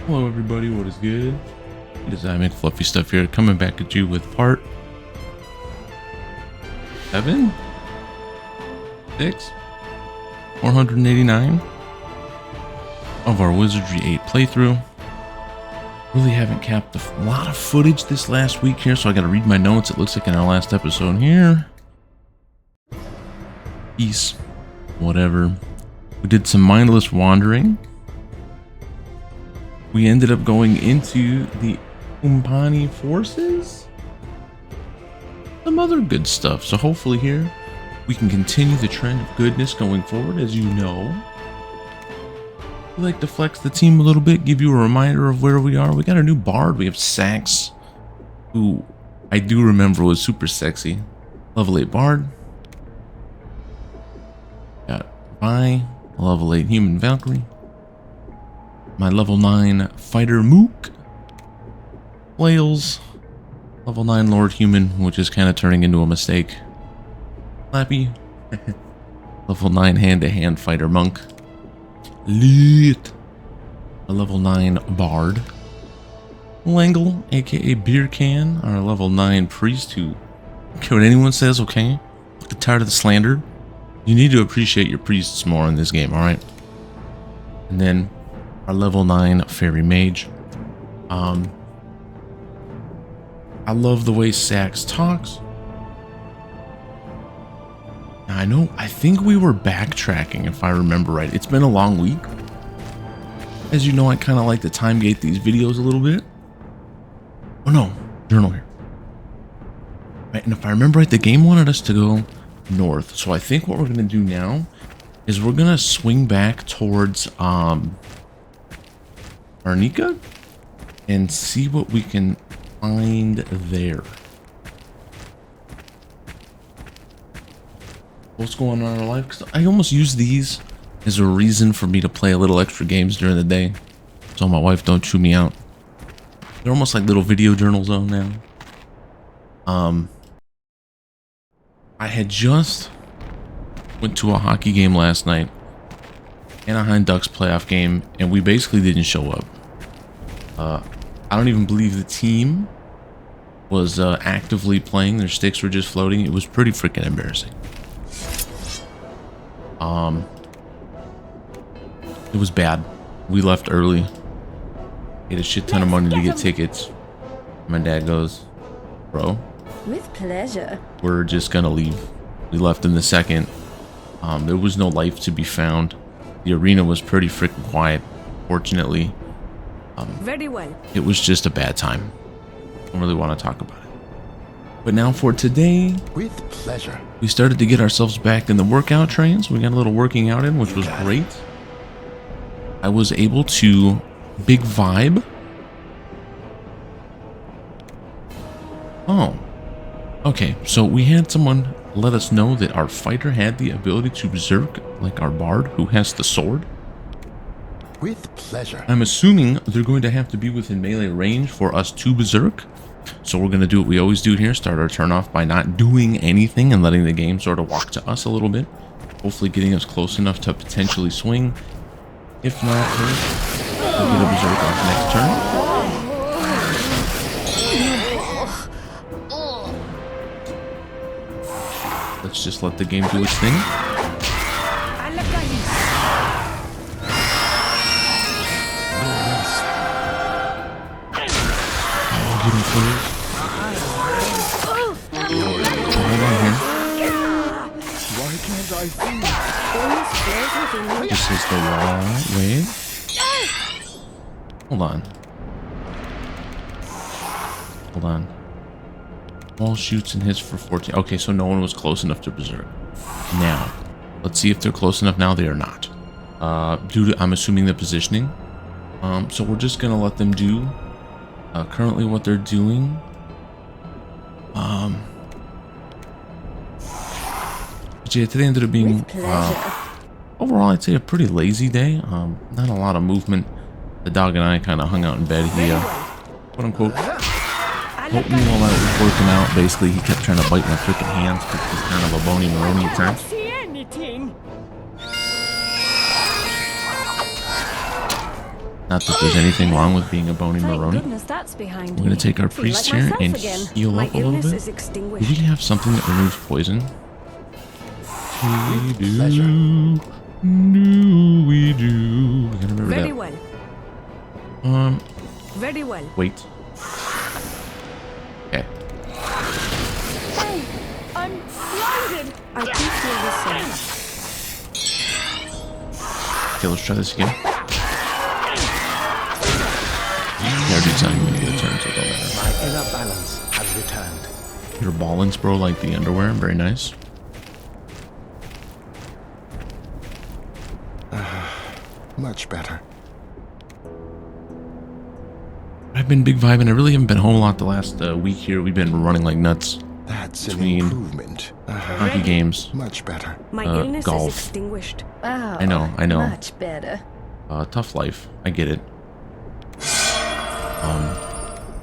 Hello everybody, what is good? It is McFluffyStuff here, coming back at you with part 7? 6? 489 of our Wizardry 8 playthrough. Really haven't capped a lot of footage this last week here, so I gotta read my notes. It looks like in our last episode here. Peace. Whatever. We did some mindless wandering. We ended up going into the Umpani forces. Some other good stuff. So hopefully here we can continue the trend of goodness going forward. As you know, we like to flex the team a little bit, give you a reminder of where we are. We got a new bard. We have Sax, who I do remember was super sexy. Level 8 bard. Got Vi, level 8 human Valkyrie. My level 9 fighter Mook. Flails. Level 9 Lord Human, which is kind of turning into a mistake. Flappy. Level 9 hand-to-hand fighter Monk. Lit. A level 9 Bard. Langle, aka Beer Can, our level 9 Priest, who, okay, what anyone says, okay? Get tired of the slander. You need to appreciate your priests more in this game, alright? And then our level 9 Fairy Mage. I love the way Sax talks. Now, I think we were backtracking if I remember right. It's been a long week. As you know, I kind of like to time gate these videos a little bit. Oh no, journal here. Right, and if I remember right, the game wanted us to go north. So I think what we're going to do now is we're going to swing back towards Arnica and see what we can find there. What's going on in our life? 'Cause I almost use these as a reason for me to play a little extra games during the day, so my wife don't chew me out. They're almost like little video journals though now. I had just went to a hockey game last night, Anaheim Ducks playoff game, and we basically didn't show up. I don't even believe the team was actively playing. Their sticks were just floating. It was pretty freaking embarrassing. It was bad. We left early. Paid a shit ton of money to get tickets. My dad goes, bro, with pleasure. We're just gonna leave. We left in the second. There was no life to be found. The arena was pretty freaking quiet, fortunately. Very well. It was just a bad time. Don't really want to talk about it. But now for today, with pleasure, we started to get ourselves back in the workout trains. We got a little working out in, which was great. I was able to big vibe. Oh, okay. So we had someone let us know that our fighter had the ability to berserk, like our bard who has the sword. With pleasure. I'm assuming they're going to have to be within melee range for us to berserk. So we're going to do what we always do here. Start our turn off by not doing anything and letting the game sort of walk to us a little bit. Hopefully getting us close enough to potentially swing. If not, we'll get a berserk off next turn. Let's just let the game do its thing. Hold on here. Why can't I see? This is the wall. Wait. Hold on. Hold on. Wall shoots and hits for 14. Okay, so no one was close enough to berserk. Now, let's see if they're close enough now. They are not. Due to, I'm assuming, the positioning. So we're just gonna let them do currently what they're doing. But yeah, today ended up being overall, I'd say a pretty lazy day. Not a lot of movement. The dog and I kind of hung out in bed. He quote unquote helped me while I was working out. Basically, he kept trying to bite my freaking hands because he's kind of a bony maroni at times. Not that there's anything wrong with being a bony Thank Maroni. goodness that's behind We're gonna me. take our Feel priest like here myself and again. heal My up a little illness bit. is Do extinguished. we have something that removes poison? We do. pleasure. Do we do? I gotta remember Very that. well. Very well. Wait. Okay. Hey, I'm blinded. I do feel the same. Okay, let's try this again. Yeah, dude's not even gonna get a turn, so it don't matter. My inner balance has returned. Your ballins, bro, like the underwear. Very nice. Much better. I've been big vibing. I really haven't been home a lot the last week here. We've been running like nuts. That's an Between improvement. hockey games, Much better. My illness golf. is extinguished. Oh, I know. Much better. Tough life. I get it.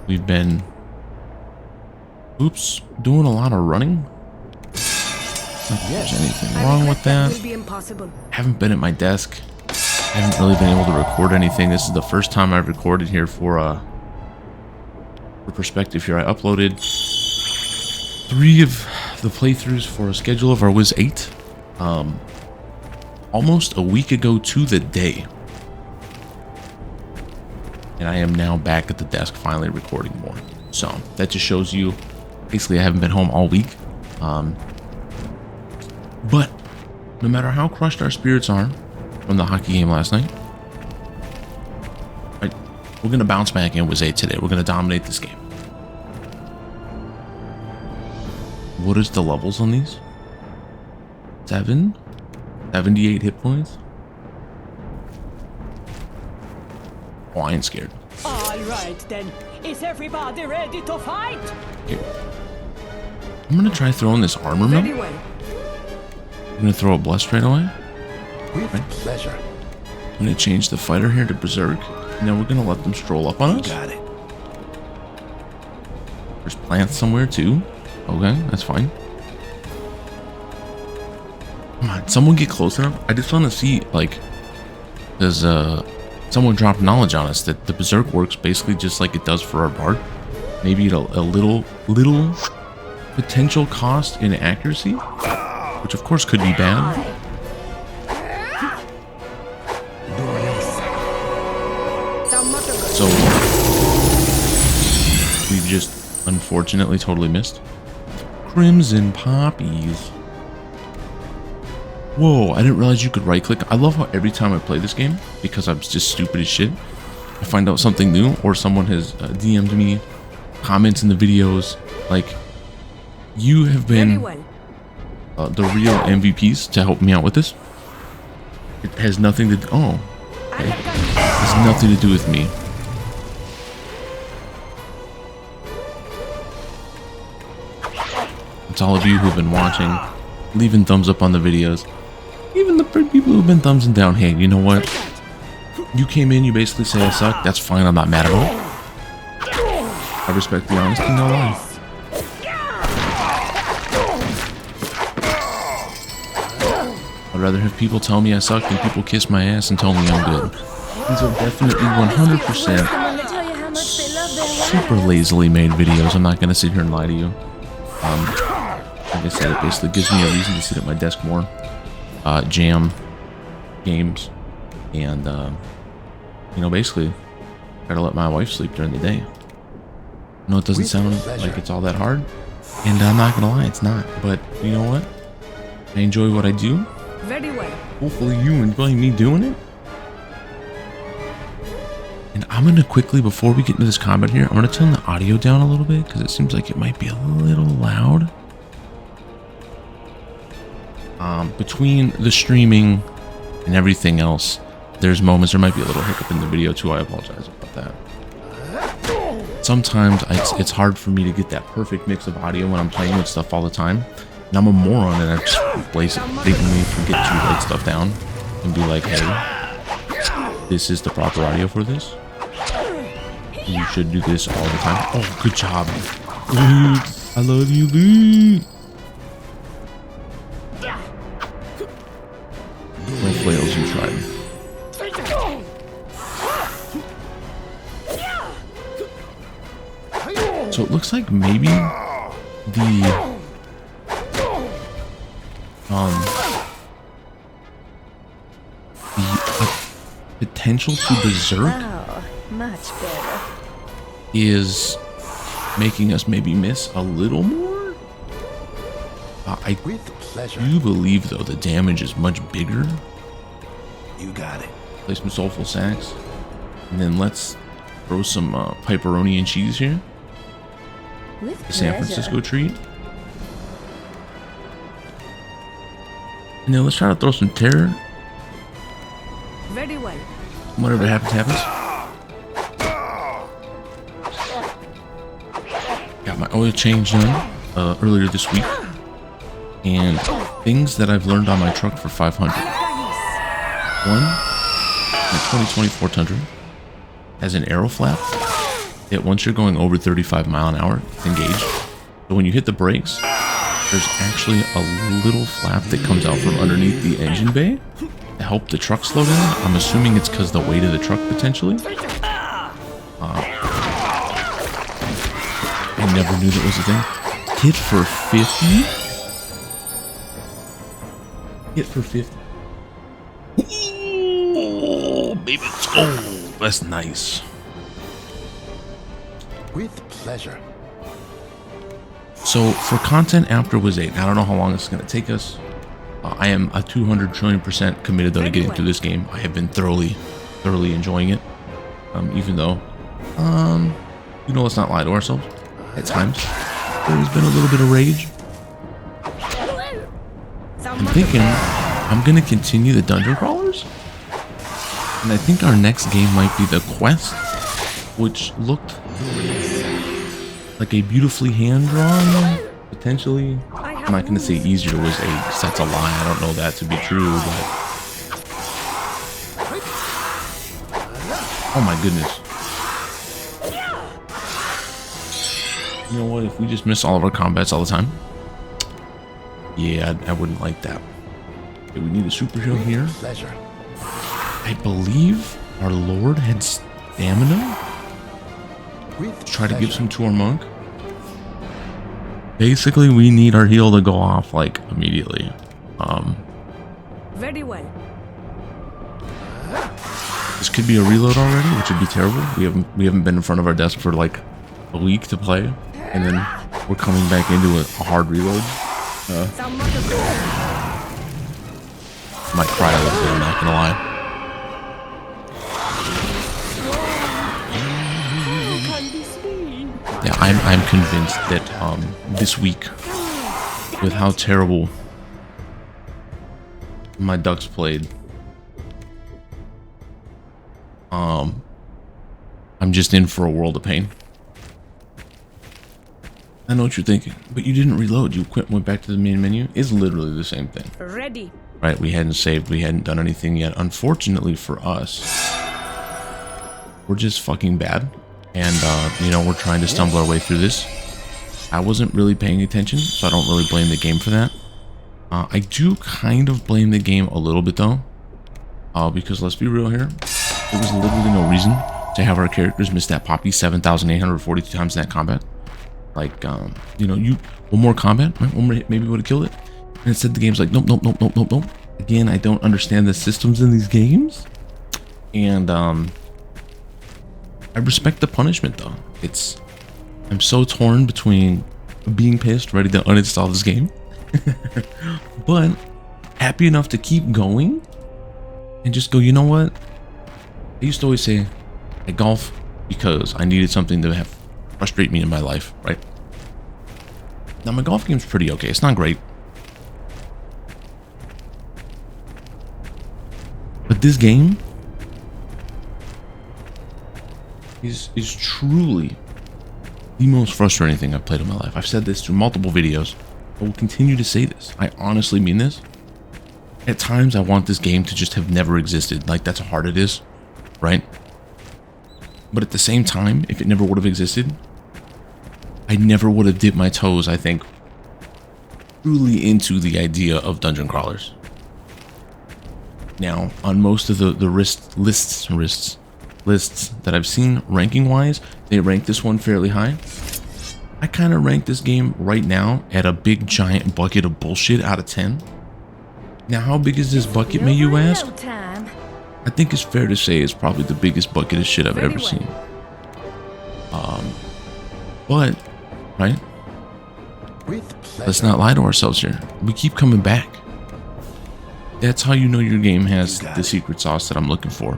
We've been, doing a lot of running. Not that there's anything I wrong regret with that. will be impossible. Haven't been at my desk. Haven't really been able to record anything. This is the first time I've recorded here for perspective here. I uploaded 3 of the playthroughs for a schedule of our Wiz 8 almost a week ago to the day. And I am now back at the desk finally recording more. So that just shows you basically I haven't been home all week. But no matter how crushed our spirits are from the hockey game last night, we're going to bounce back in Wiz 8 today. We're going to dominate this game. What is the levels on these? 7? 78 hit points? Oh, I ain't scared. All right then. Is everybody ready to fight? Okay. I'm going to try throwing this armor Very mill. well. I'm going to throw a bless right away. With pleasure. I'm going to change the fighter here to berserk. And then we're going to let them stroll up on us. Got it. There's plants somewhere too. Okay, that's fine. Come on, someone get close enough. I just want to see, like, does someone drop knowledge on us that the berserk works basically just like it does for our bard? Maybe a little potential cost in accuracy, which of course could be bad. So we've just unfortunately totally missed. Crimson poppies. Whoa, I didn't realize you could right click. I love how every time I play this game, because I'm just stupid as shit, I find out something new or someone has DM'd me, comments in the videos. Like, you have Very been well. the real MVPs to help me out with this. It has nothing to do. Oh, okay. It has nothing to do with me. It's all of you who've been watching, leaving thumbs up on the videos. Even the people who've been thumbsing down. Hey, you know what? You came in, you basically say I suck. That's fine. I'm not mad about it. I respect the honesty, no lie. I'd rather have people tell me I suck than people kiss my ass and tell me I'm good. These are definitely 100% Someone to tell you how much they love their wife. super lazily made videos. I'm not going to sit here and lie to you. Like I said, it basically gives me a reason to sit at my desk more, jam games, and you know, basically try to let my wife sleep during the day. I know it doesn't sound like it's all that hard, and I'm not gonna lie, it's not. But you know what? I enjoy what I do. Very well. Hopefully you enjoy me doing it. And I'm gonna quickly, before we get into this combat here, I'm gonna turn the audio down a little bit because it seems like it might be a little loud. Between the streaming and everything else, there's moments, there might be a little hiccup in the video too. I apologize about that. Sometimes it's hard for me to get that perfect mix of audio when I'm playing with stuff all the time. And I'm a moron and I just blatantly forget to write stuff down and be like, hey, this is the proper audio for this. You should do this all the time. Oh, good job. Luke, I love you, Luke. No flails, you tried. So it looks like maybe the potential to berserk Oh, much better. is making us maybe miss a little more. I With pleasure. do believe though the damage is much bigger. You got it. Play some soulful sacks, and then let's throw some pepperoni and cheese here. With The San pleasure. Francisco treat. And then let's try to throw some terror. Very well. Whatever happens, happens. Got my oil change done earlier this week. And things that I've learned on my truck for 500. One, the 2020 Ford Tundra has an arrow flap that once you're going over 35 mile an hour, it's engaged. So when you hit the brakes, there's actually a little flap that comes out from underneath the engine bay to help the truck slow down. I'm assuming it's because the weight of the truck potentially. I never knew that was a thing. Hit for 50. Hit for 50. Ooh, baby, let's go. That's nice. With pleasure. So for content after Wiz 8, I don't know how long it's going to take us. I am a 200 trillion% committed though to getting through this game. I have been thoroughly enjoying it. Even though, let's not lie to ourselves. At times, there's been a little bit of rage. I'm thinking I'm going to continue the Dungeon Crawlers. And I think our next game might be the Quest, which looked like a beautifully hand-drawn, potentially. I'm not going to say easier to Wiz 8, because that's a lie. I don't know that to be true, but... Oh my goodness. You know what, if we just miss all of our combats all the time? Yeah, I wouldn't like that. Okay, we need a super heal here. Pleasure. I believe our Lord had stamina. With Try to give some to our monk. Basically, we need our heal to go off like immediately. Very well. This could be a reload already, which would be terrible. We haven't been in front of our desk for like a week to play, and then we're coming back into a hard reload. Might cry a little bit, I'm not gonna lie. Yeah, I'm convinced that this week, with how terrible my Ducks played, I'm just in for a world of pain. I know what you're thinking, but you didn't reload. You went back to the main menu. It's literally the same thing. Ready. Right, we hadn't saved, we hadn't done anything yet. Unfortunately for us, we're just fucking bad. And, we're trying to stumble our way through this. I wasn't really paying attention, so I don't really blame the game for that. I do kind of blame the game a little bit, though. Because let's be real here. There was literally no reason to have our characters miss that poppy 7,842 times in that combat. Like, one more combat, right? One more hit maybe would have killed it. And instead the game's like, nope, nope, nope, nope, nope, nope. Again, I don't understand the systems in these games. And, I respect the punishment though. I'm so torn between being pissed, ready to uninstall this game, but happy enough to keep going and just go, you know what? I used to always say I golf because I needed something to have frustrate me in my life, right? Now my golf game's pretty okay. It's not great. But this game is truly the most frustrating thing I've played in my life. I've said this through multiple videos. I will continue to say this. I honestly mean this. At times, I want this game to just have never existed. Like, that's how hard it is, right? But at the same time, if it never would have existed, I never would have dipped my toes, I think, truly into the idea of dungeon crawlers. Now, on most of the lists that I've seen ranking wise, they rank this one fairly high. I kind of rank this game right now at a big giant bucket of bullshit out of 10. Now, how big is this bucket, may you ask? Time. I think it's fair to say it's probably the biggest bucket of shit I've ever seen. But, right? With pleasure. Let's not lie to ourselves here. We keep coming back. That's how you know your game has the secret sauce that I'm looking for.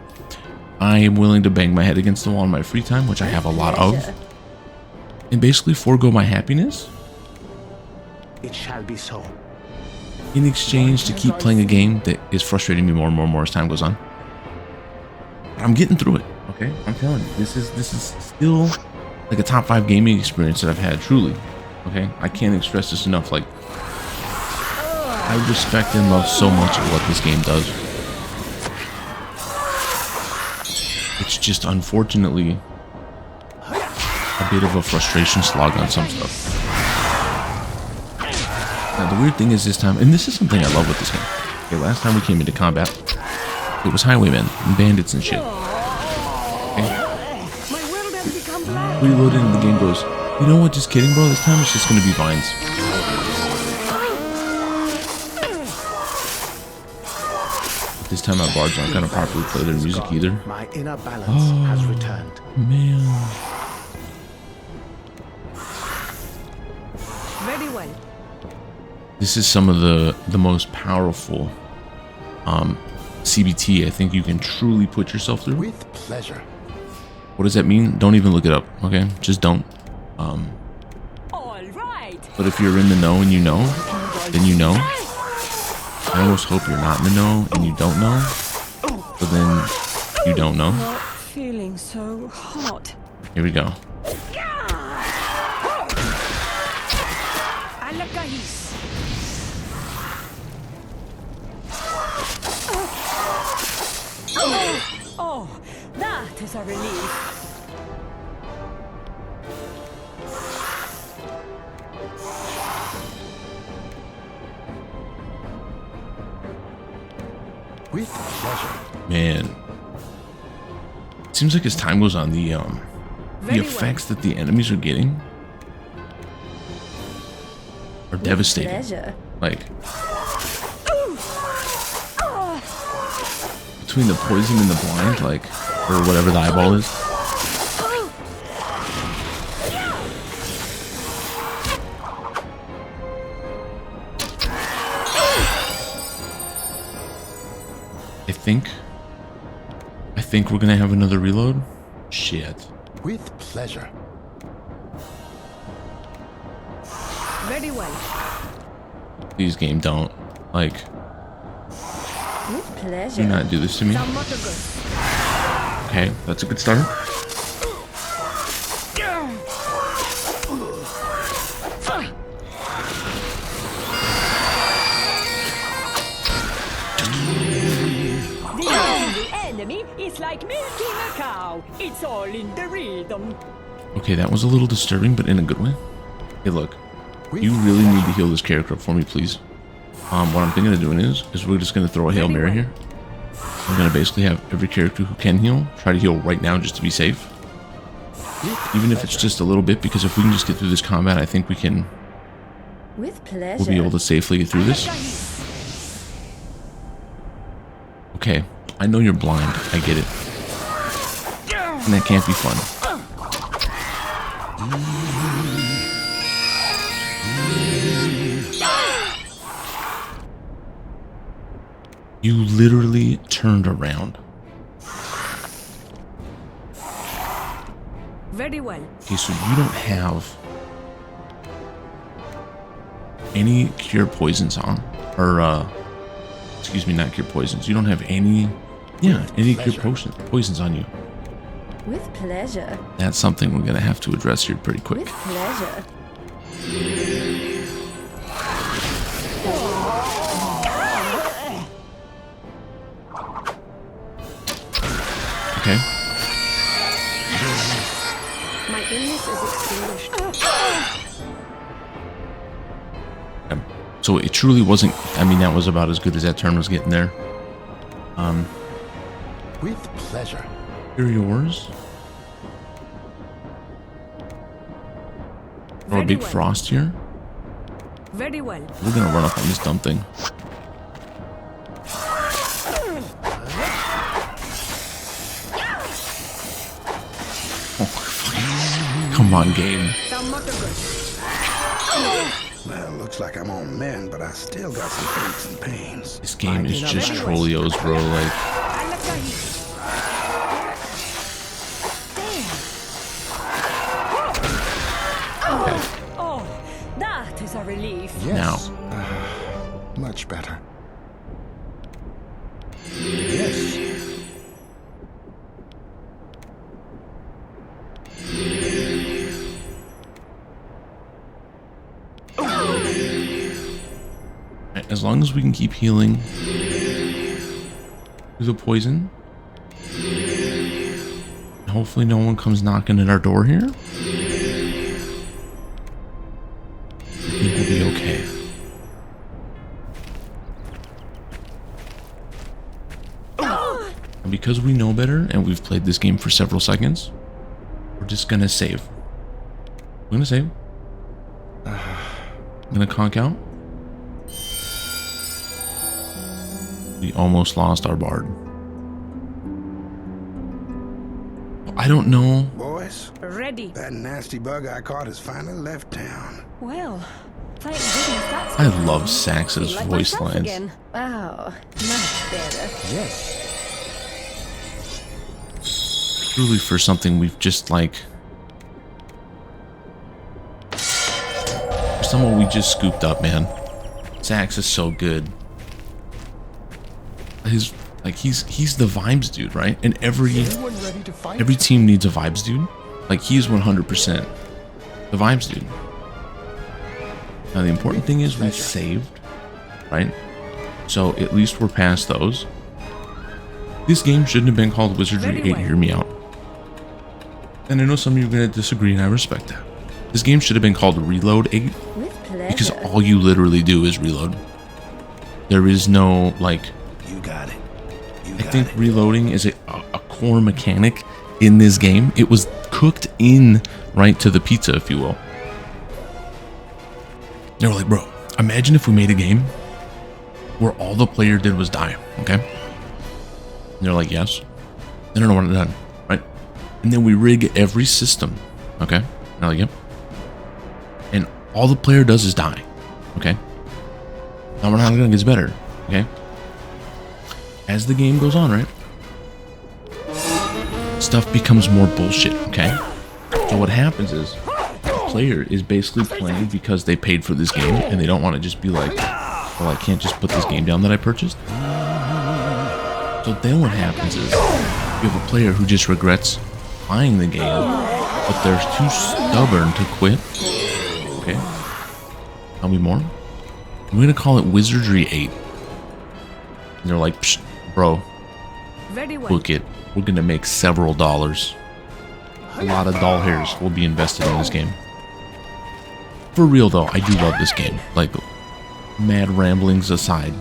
I am willing to bang my head against the wall in my free time, which I have a lot of, and basically forego my happiness It shall be so. in exchange to keep playing a game that is frustrating me more and more and more as time goes on. But I'm getting through it, okay? I'm telling you, this is still like a top 5 gaming experience that I've had, truly. Okay, I can't express this enough. Like, I respect and love so much of what this game does. It's just unfortunately a bit of a frustration slog on some stuff. Now the weird thing is this time, and this is something I love with this game. Okay, last time we came into combat, it was highwaymen and bandits and shit. Okay. My world has become black. We load in and the game goes, you know what, just kidding bro, this time it's just gonna be vines. But this time our bards aren't gonna properly play their music either. My inner balance has returned. Man. Very well. This is some of the most powerful CBT I think you can truly put yourself through. With pleasure. What does that mean? Don't even look it up, okay? Just don't. All right. But if you're in the know and you know, then you know. I almost hope you're not in the know and you don't know. So then you don't know. Not feeling so hot. Here we go. Alakahis. Oh, that is a relief. With pleasure. Man. It seems like as time goes on, the Very well. effects that the enemies are getting are devastating. Pleasure. Like, between the poison and the blind, like, or whatever the eyeball is. I think we're gonna have another reload. Shit. With pleasure. Very well. Please, game, don't. Like, With pleasure. do not do this to me. Some mutter good. Okay, that's a good start. The enemy is like milking a cow. It's all in the rhythm. Okay, that was a little disturbing, but in a good way. Hey, look. You really need to heal this character up for me, please. What I'm thinking of doing is we're just going to throw a Hail Mary here. I'm going to basically have every character who can heal try to heal right now just to be safe. Even if it's just a little bit, because if we can just get through this combat, I think we can. With pleasure. We'll be able to safely get through this. Okay, I know you're blind. I get it. And that can't be fun. You literally turned around. Very well. Okay, so you don't have any cure poisons on, or excuse me, not cure poisons. You don't have any, any cure poisons on you. With pleasure. That's something we're gonna have to address here pretty quick. With pleasure. Okay. My illness is extinguished. So it truly wasn't. I mean, that was about as good as that turn was getting there. With pleasure. Here are yours. Throw a Very big well. frost here. Very well. We're gonna run up on this dumb thing. Oh, come on, game. Some muttergus. Well, looks like I'm on mend, but I still got some aches and pains. This game is just Trollios, bro. Like, Oh, that is a relief. Yes. Much better. Yes. as long as we can keep healing through the poison, hopefully no one comes knocking at our door here, I think we'll be okay. And because we know better and we've played this game for several seconds, we're just gonna save. We're gonna save. I'm gonna conk out. We almost lost our bard. I don't know. Boys, Ready. that nasty bug I caught has finally left town. Well, thank goodness that's I love Sax's like voice myself lines. again. Wow, much better. Yes. Truly for something we've just like... For someone we just scooped up, man. Sax is so good. He's the vibes dude, right? And every team needs a vibes dude. Like, he is 100% the vibes dude. Now the important thing is we saved, right? So at least we're past those. This game shouldn't have been called Wizardry 8, hear me out. And I know some of you are going to disagree, and I respect that. This game should have been called Reload 8 With pleasure. because all you literally do is reload. There is no, like... You got it. I think reloading is a core mechanic in this game. It was cooked in right to the pizza, if you will. They were like, bro, imagine if we made a game where all the player did was die, okay? And they're like, yes. They don't know what it's done, right? And then we rig every system, okay? And they're like, yep. And all the player does is die, okay? Now we're not gonna get better, okay? As the game goes on, right? Stuff becomes more bullshit, okay? So what happens is the player is basically playing because they paid for this game and they don't want to just be like, well, I can't just put this game down that I purchased. So then what happens is you have a player who just regrets buying the game, but they're too stubborn to quit. Okay? Tell me more. I'm gonna call it Wizardry 8. And they're like, psh, bro, Very well. book it. We're gonna make several dollars. A lot of doll hairs will be invested in this game. For real though, I do love this game. Like, mad ramblings aside,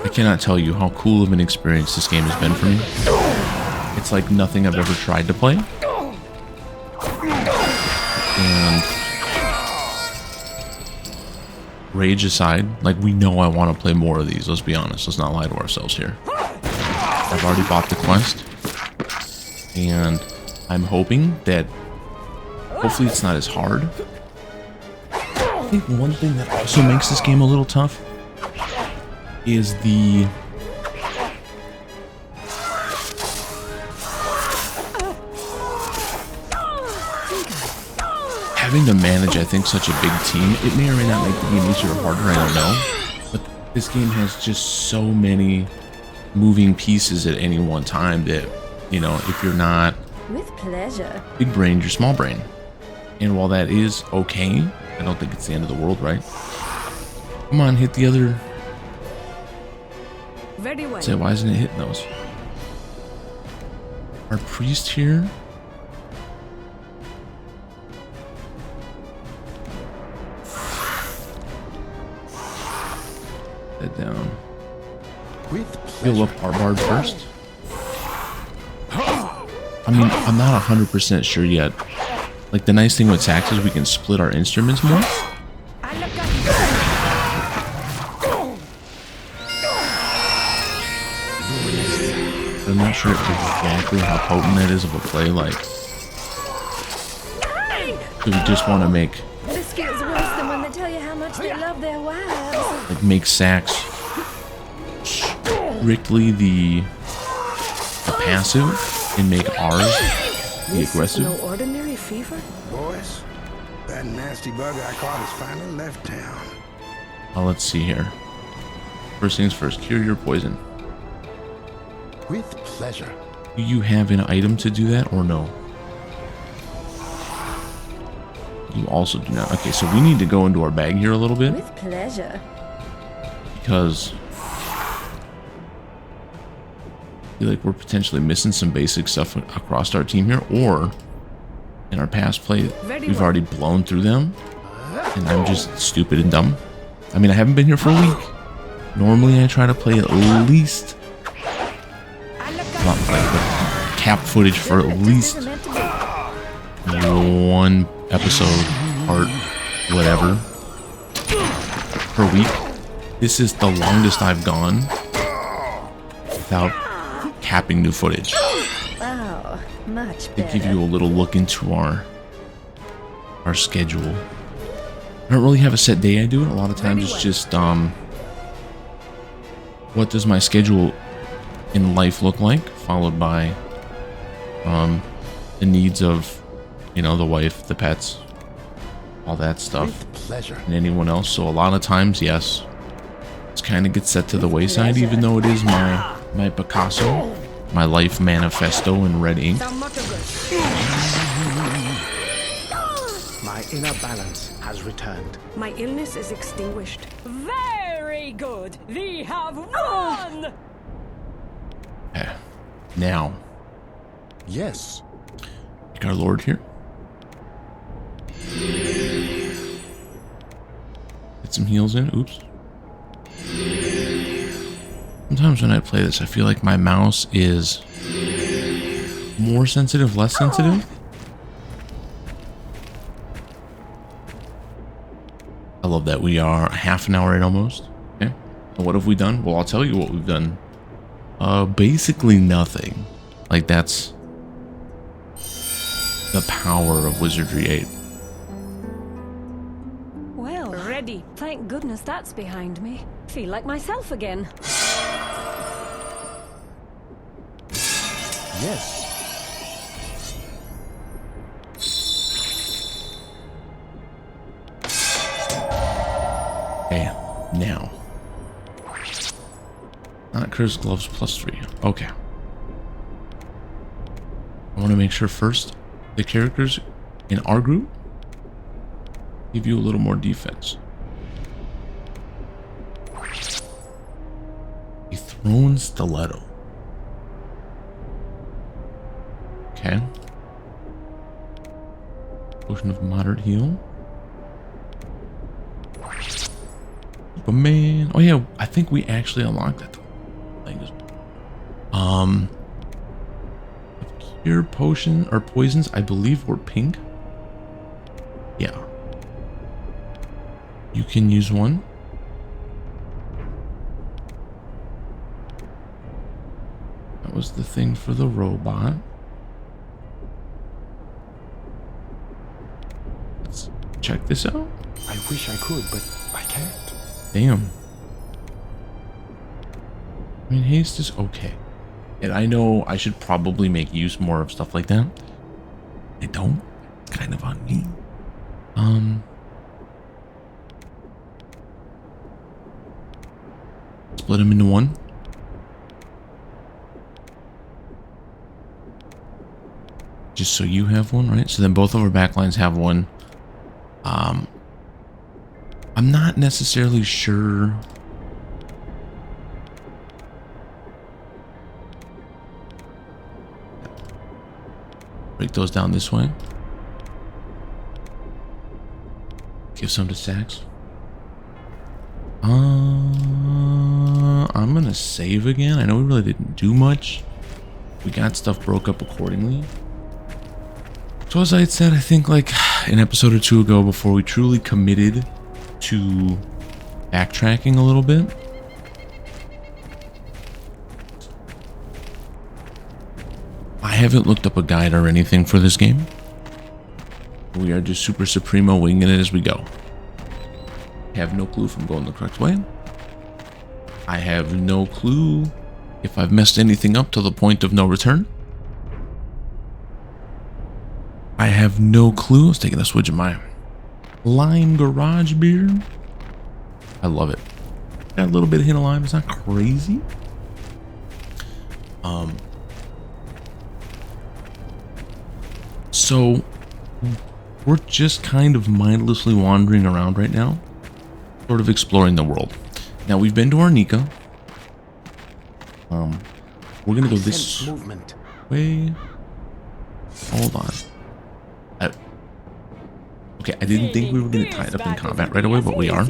I cannot tell you how cool of an experience this game has been for me. It's like nothing I've ever tried to play. And rage aside, like, we know I want to play more of these. Let's be honest. Let's not lie to ourselves here. I've already bought the quest. And I'm hoping that hopefully it's not as hard. I think one thing that also makes this game a little tough is the having to manage, I think, such a big team. It may or may not make the game easier or harder, I don't know. But this game has just so many moving pieces at any one time that, you know, if you're not With pleasure. big brain, you're small brain. And while that is okay, I don't think it's the end of the world, right? Come on, hit the other. Very well. Say, why isn't it hitting those? Our priest here. Head down. With Heal up our bard first. I mean, I'm not 100% sure yet Like, the nice thing with sacks is we can split our instruments more. I'm not sure exactly how potent that is of a play. Like, do we just want to make, This feels worse than when they tell you how much they love their wives. like, make sacks strictly the passive and make ours the aggressive? No ordinary fever? Boys, that nasty bug I caught has finally left town. Let's see here. First things first, cure your poison. With pleasure. Do you have an item to do that or no? You also do not. Okay, so we need to go into our bag here a little bit With pleasure. because I feel like we're potentially missing some basic stuff across our team here, or in our past play, we've already blown through them and I'm just stupid and dumb. I mean, I haven't been here for a week. Normally I try to play at least, not play, but cap footage for at least one episode, part, whatever, per week. This is the longest I've gone without capping new footage. Oh, much To better. give you a little look into our schedule. I don't really have a set day I do it. A lot of times it's just what does my schedule in life look like, followed by the needs of, you know, the wife, the pets, all that stuff, With pleasure. and anyone else. So a lot of times, yes, it's kind of gets set to the wayside, even though it is my Picasso, my life manifesto in red ink. My inner balance has returned. My illness is extinguished. Very good. We have won. Okay. Now, Yes. take our lord here. Get some heals in. Oops. Sometimes when I play this, I feel like my mouse is more sensitive, less sensitive. I love that we are half an hour in almost. Okay. And what have we done? Well, I'll tell you what we've done. Basically nothing. Like, that's the power of Wizardry 8. Well, Ready. thank goodness that's behind me. Feel like myself again. Yes. Okay, now. Not curse gloves +3. Okay. I want to make sure first the characters in our group give you a little more defense. A thrown stiletto. Okay. Potion of moderate heal. But man, oh yeah, I think we actually unlocked that thing. Cure potion or poisons, I believe were pink. Yeah. You can use one. That was the thing for the robot. Let's check this out. I wish I could, but I can't. Damn. I mean, haste is okay. And I know I should probably make use more of stuff like that. I don't. Kind of on me. Split them into one. Just so you have one, right? So then both of our backlines have one. I'm not necessarily sure. Break those down this way. Give some to Sax. I'm gonna save again. I know we really didn't do much. We got stuff broke up accordingly. So as I had said, I think like an episode or two ago, before we truly committed to backtracking a little bit, I haven't looked up a guide or anything for this game. We are just super supremo winging it as we go. I have no clue if I'm going the correct way. I have no clue if I've messed anything up to the point of no return. I have no clue. I was taking a switch of my lime garage beer. I love it. Got a little bit of hint of lime. It's not crazy. So we're just kind of mindlessly wandering around right now, sort of exploring the world. Now we've been to Arnica. We're gonna go this way. Hold on. Okay, I didn't think we were gonna tie it up in combat right away, but we are.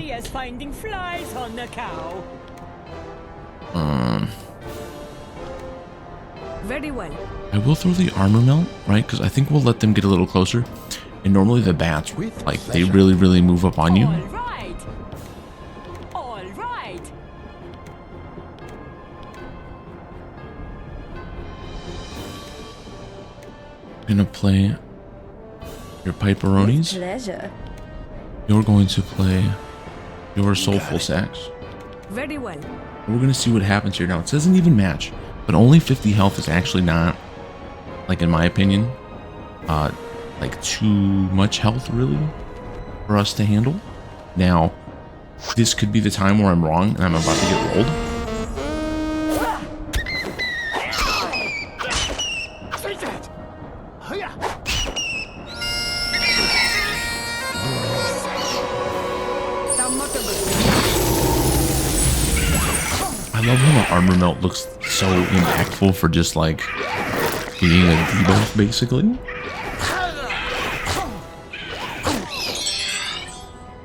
Very well. I will throw the armor melt, right? Because I think we'll let them get a little closer. And normally the bats, like, they really move up on you. All right. All right. Gonna play your piperonis. Pleasure. You're going to play your soulful sax. Very well. We're gonna see what happens here. Now it doesn't even match, but only 50 health is actually not, like in my opinion, like too much health really for us to handle. Now, this could be the time where I'm wrong and I'm about to get rolled. I love how the armor melt looks so impactful for just like being a debuff basically.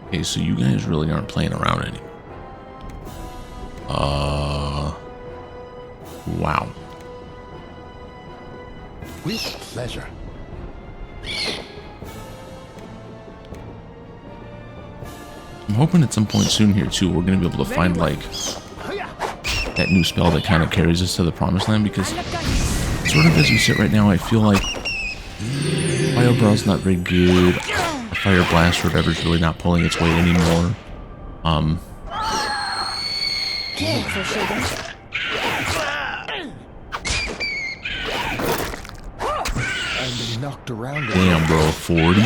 Okay, so you guys really aren't playing around anymore. Wow. With pleasure. I'm hoping at some point soon here too, we're gonna be able to find like that new spell that kind of carries us to the promised land, because sort of as we sit right now, I feel like Fire Brawl's not very good. Fire Blast or whatever is really not pulling its weight anymore. And they knocked around. Damn, bro, 40?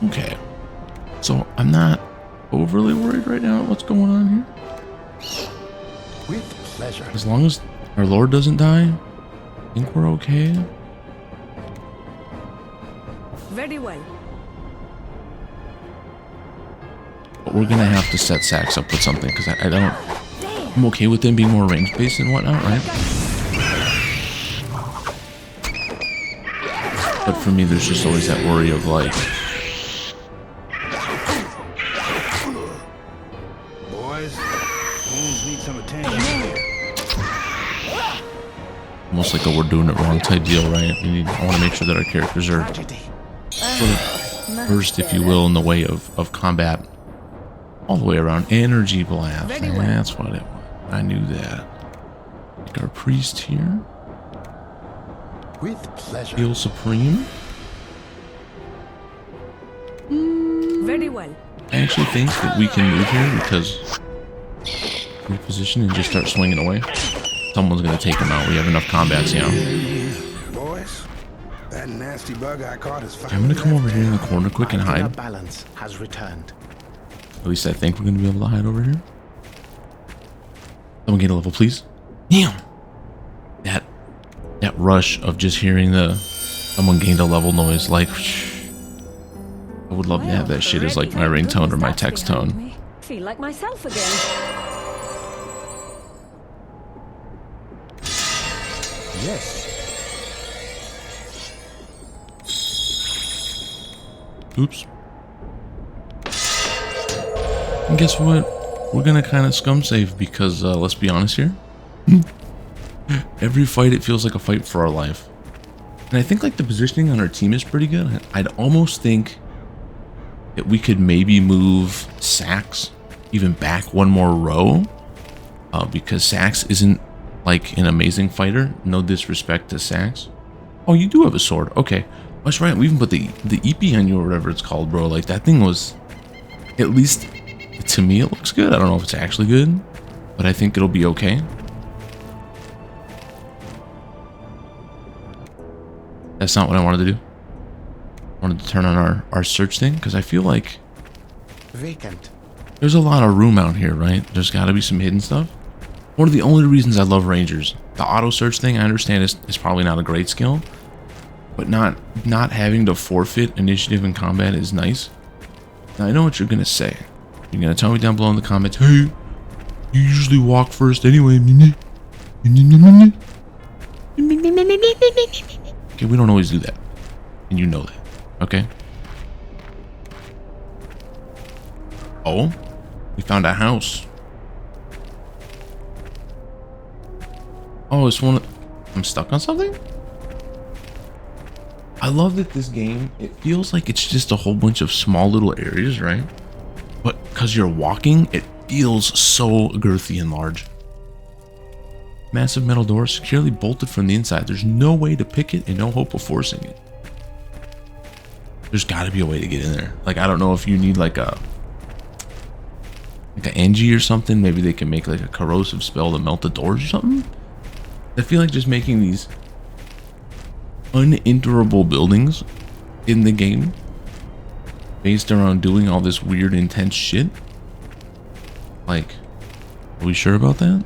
Okay, so I'm not overly worried right now what's going on here. With pleasure. As long as our Lord doesn't die, I think we're okay. Very well. But we're gonna have to set Sax up with something, because I don't... I'm okay with them being more range-based and whatnot, right? But for me, there's just always that worry of like... Boys, wounds need some attention here. Almost like a we're doing it wrong type deal, right? I want to make sure that our characters are sort of versed, if you will, in the way of combat all the way around. Energy blast. That's what it was. I knew that. Like our priest here. With pleasure. Feel supreme. Very well. I actually think that we can move here because reposition and just start swinging away. Someone's gonna take him out. We have enough combats now. Boys, that nasty bug I caught is fine. I'm gonna come over here in the corner quick and hide. Balance has returned. At least I think we're gonna be able to hide over here. Someone get a level, please. Damn! That rush of just hearing the someone gained a level noise, like, I would love to have that shit as like my ringtone or my text tone. Feel like myself again. Yes. Oops. And guess what? we're gonna kind of scum save because let's be honest here. Every fight, it feels like a fight for our life. And I think like the positioning on our team is pretty good. I'd almost think that we could maybe move Sax even back one more row, because Sax isn't like an amazing fighter. No disrespect to Sax. Oh, you do have a sword. Okay, that's right. We even put the EP on you or whatever it's called, bro. Like that thing was, at least to me, it looks good. I don't know if it's actually good, but I think it'll be okay. That's not what I wanted to do. I wanted to turn on our search thing because I feel like Vacant. there's a lot of room out here, right? There's got to be some hidden stuff. One of the only reasons I love Rangers, the auto search thing, I understand is probably not a great skill, but not having to forfeit initiative in combat is nice. Now I know what you're gonna say. You're gonna tell me down below in the comments, hey, you usually walk first anyway. Okay, we don't always do that, and you know that. Okay. Oh, we found a house. Oh, it's one of... I'm stuck on something? I love that this game, it feels like it's just a whole bunch of small little areas, right? But because you're walking, it feels so girthy and large. Massive metal door securely bolted from the inside. There's no way to pick it and no hope of forcing it. There's got to be a way to get in there. Like, I don't know if you need like an Engie or something. Maybe they can make like a corrosive spell to melt the doors or something. I feel like just making these unenterable buildings in the game based around doing all this weird intense shit. Like, are we sure about that?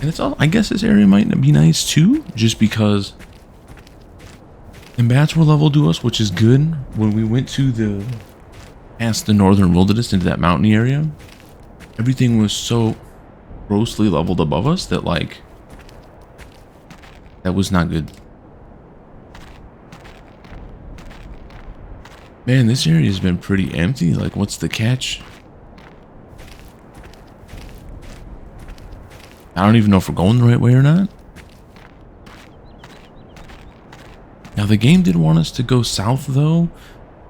And it's all, I guess this area might be nice too, just because combats were leveled to us, which is good. When we went to past the northern wilderness into that mountain area, everything was so grossly leveled above us that like, that was not good. Man, this area has been pretty empty. Like, what's the catch? I don't even know if we're going the right way or not. Now, the game did want us to go south, though.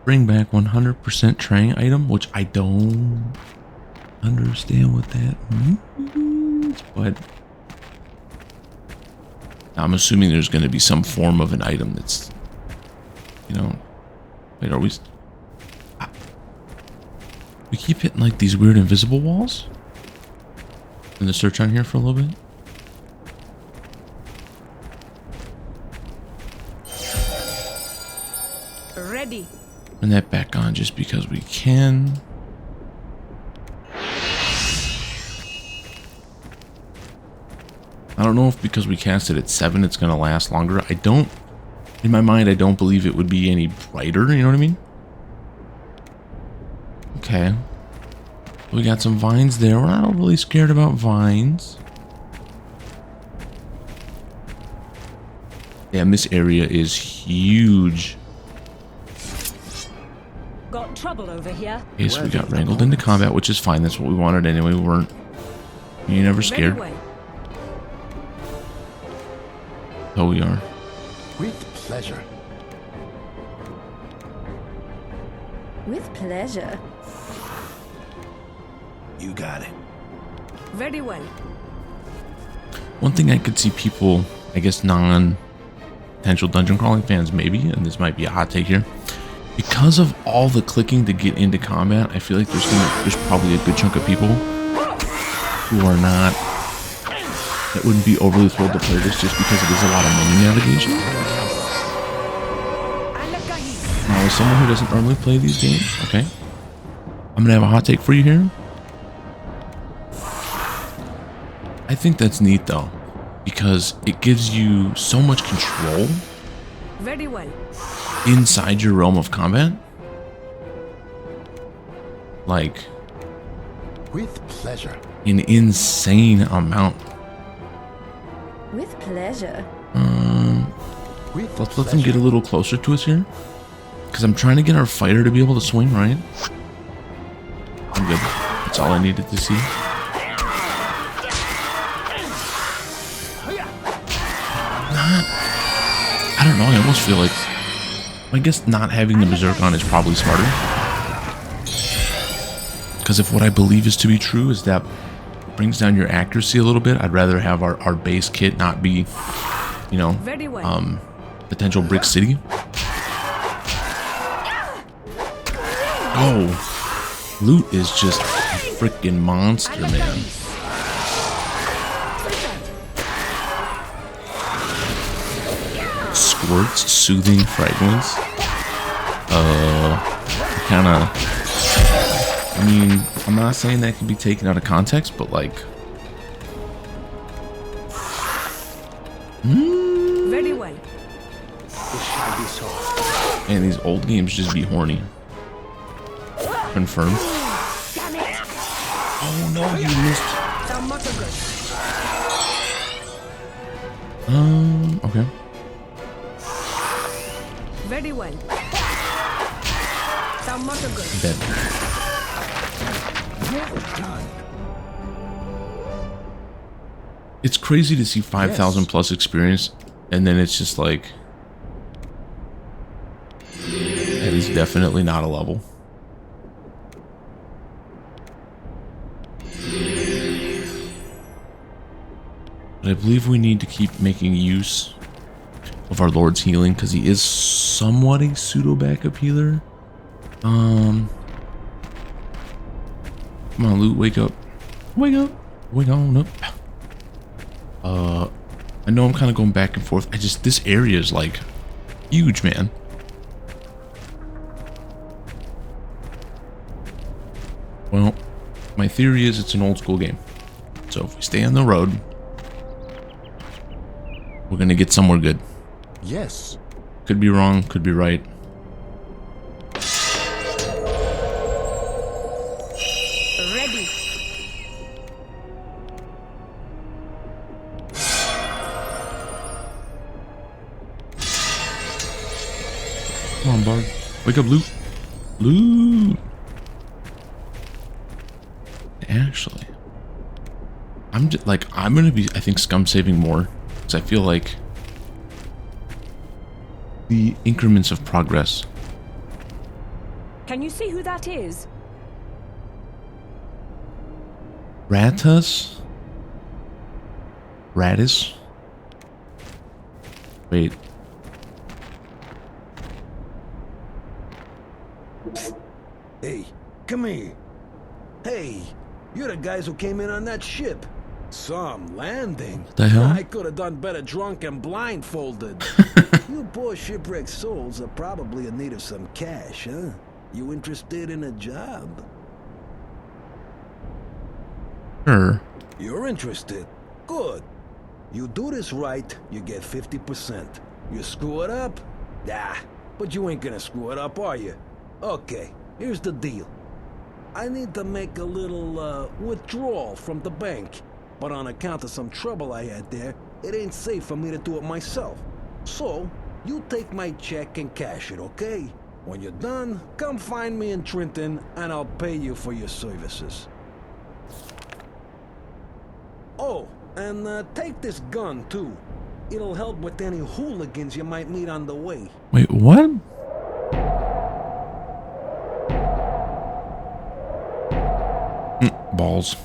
Bring back 100% train item, which I don't understand what that means. But I'm assuming there's going to be some form of an item that's, you know... Wait, are we... We keep hitting, like, these weird invisible walls? In the search on here for a little bit. Ready. Turn that back on just because we can. I don't know if because we cast it at 7 it's going to last longer. I don't, in my mind, I don't believe it would be any brighter, you know what I mean? Okay. We got some vines there. We're not overly scared about vines. Damn, this area is huge. Got trouble over here. Okay, so we got wrangled into combat, which is fine. That's what we wanted anyway. We weren't... You're never scared. Very well. Oh, we are. With pleasure. With pleasure. You got it. Very well. One thing I could see people, I guess non-potential dungeon crawling fans maybe, and this might be a hot take here, because of all the clicking to get into combat, I feel like there's probably a good chunk of people who are not, that wouldn't be overly thrilled to play this just because it is a lot of menu navigation. Now, as someone who doesn't normally play these games, okay, I'm gonna have a hot take for you here. I think that's neat though, because it gives you so much control Very well. inside your realm of combat. Like, With pleasure. an insane amount. With pleasure. Let's let them get a little closer to us here. Because I'm trying to get our fighter to be able to swing, right? I'm good. That's all I needed to see. I don't know, I almost feel like... I guess not having the Berserk on is probably smarter. Because if what I believe is to be true is that brings down your accuracy a little bit, I'd rather have our base kit not be, you know, potential Brick City. Oh, loot is just a freaking monster, man. Squirts, soothing fragrance. Kinda, I mean, I'm not saying that can be taken out of context, but like, Very well. man, these old games just be horny. Confirmed. Oh no, you missed. Okay. Very well. Dead. It's crazy to see 5,000 plus experience, and then it's just like, that is definitely not a level. But I believe we need to keep making use of our Lord's healing, because he is somewhat a pseudo backup healer. Come on, loot, wake up. Wake up. Wake on up. I know I'm kind of going back and forth. This area is like huge, man. Well, my theory is it's an old school game. So if we stay on the road, we're gonna get somewhere good. Yes. Could be wrong, could be right. Ready. Come on, Bard. Wake up, Loot. Loot. Actually, I'm just like, I'm gonna be, I think, scum saving more, because I feel like the increments of progress. Can you see who that is? Rattus? Rattus? Wait. Hey, come here. Hey, you're the guys who came in on that ship. Some landing. What the hell? I could have done better drunk and blindfolded. You poor shipwrecked souls are probably in need of some cash, huh? You interested in a job? Sure. You're interested. Good. You do this right, you get 50%. You screw it up? But you ain't gonna screw it up, are you? Okay, here's the deal. I need to make a little, withdrawal from the bank. But on account of some trouble I had there, it ain't safe for me to do it myself. So, you take my check and cash it, okay? When you're done, come find me in Trynton, and I'll pay you for your services. Oh, and take this gun, too. It'll help with any hooligans you might meet on the way. Wait, what? Balls.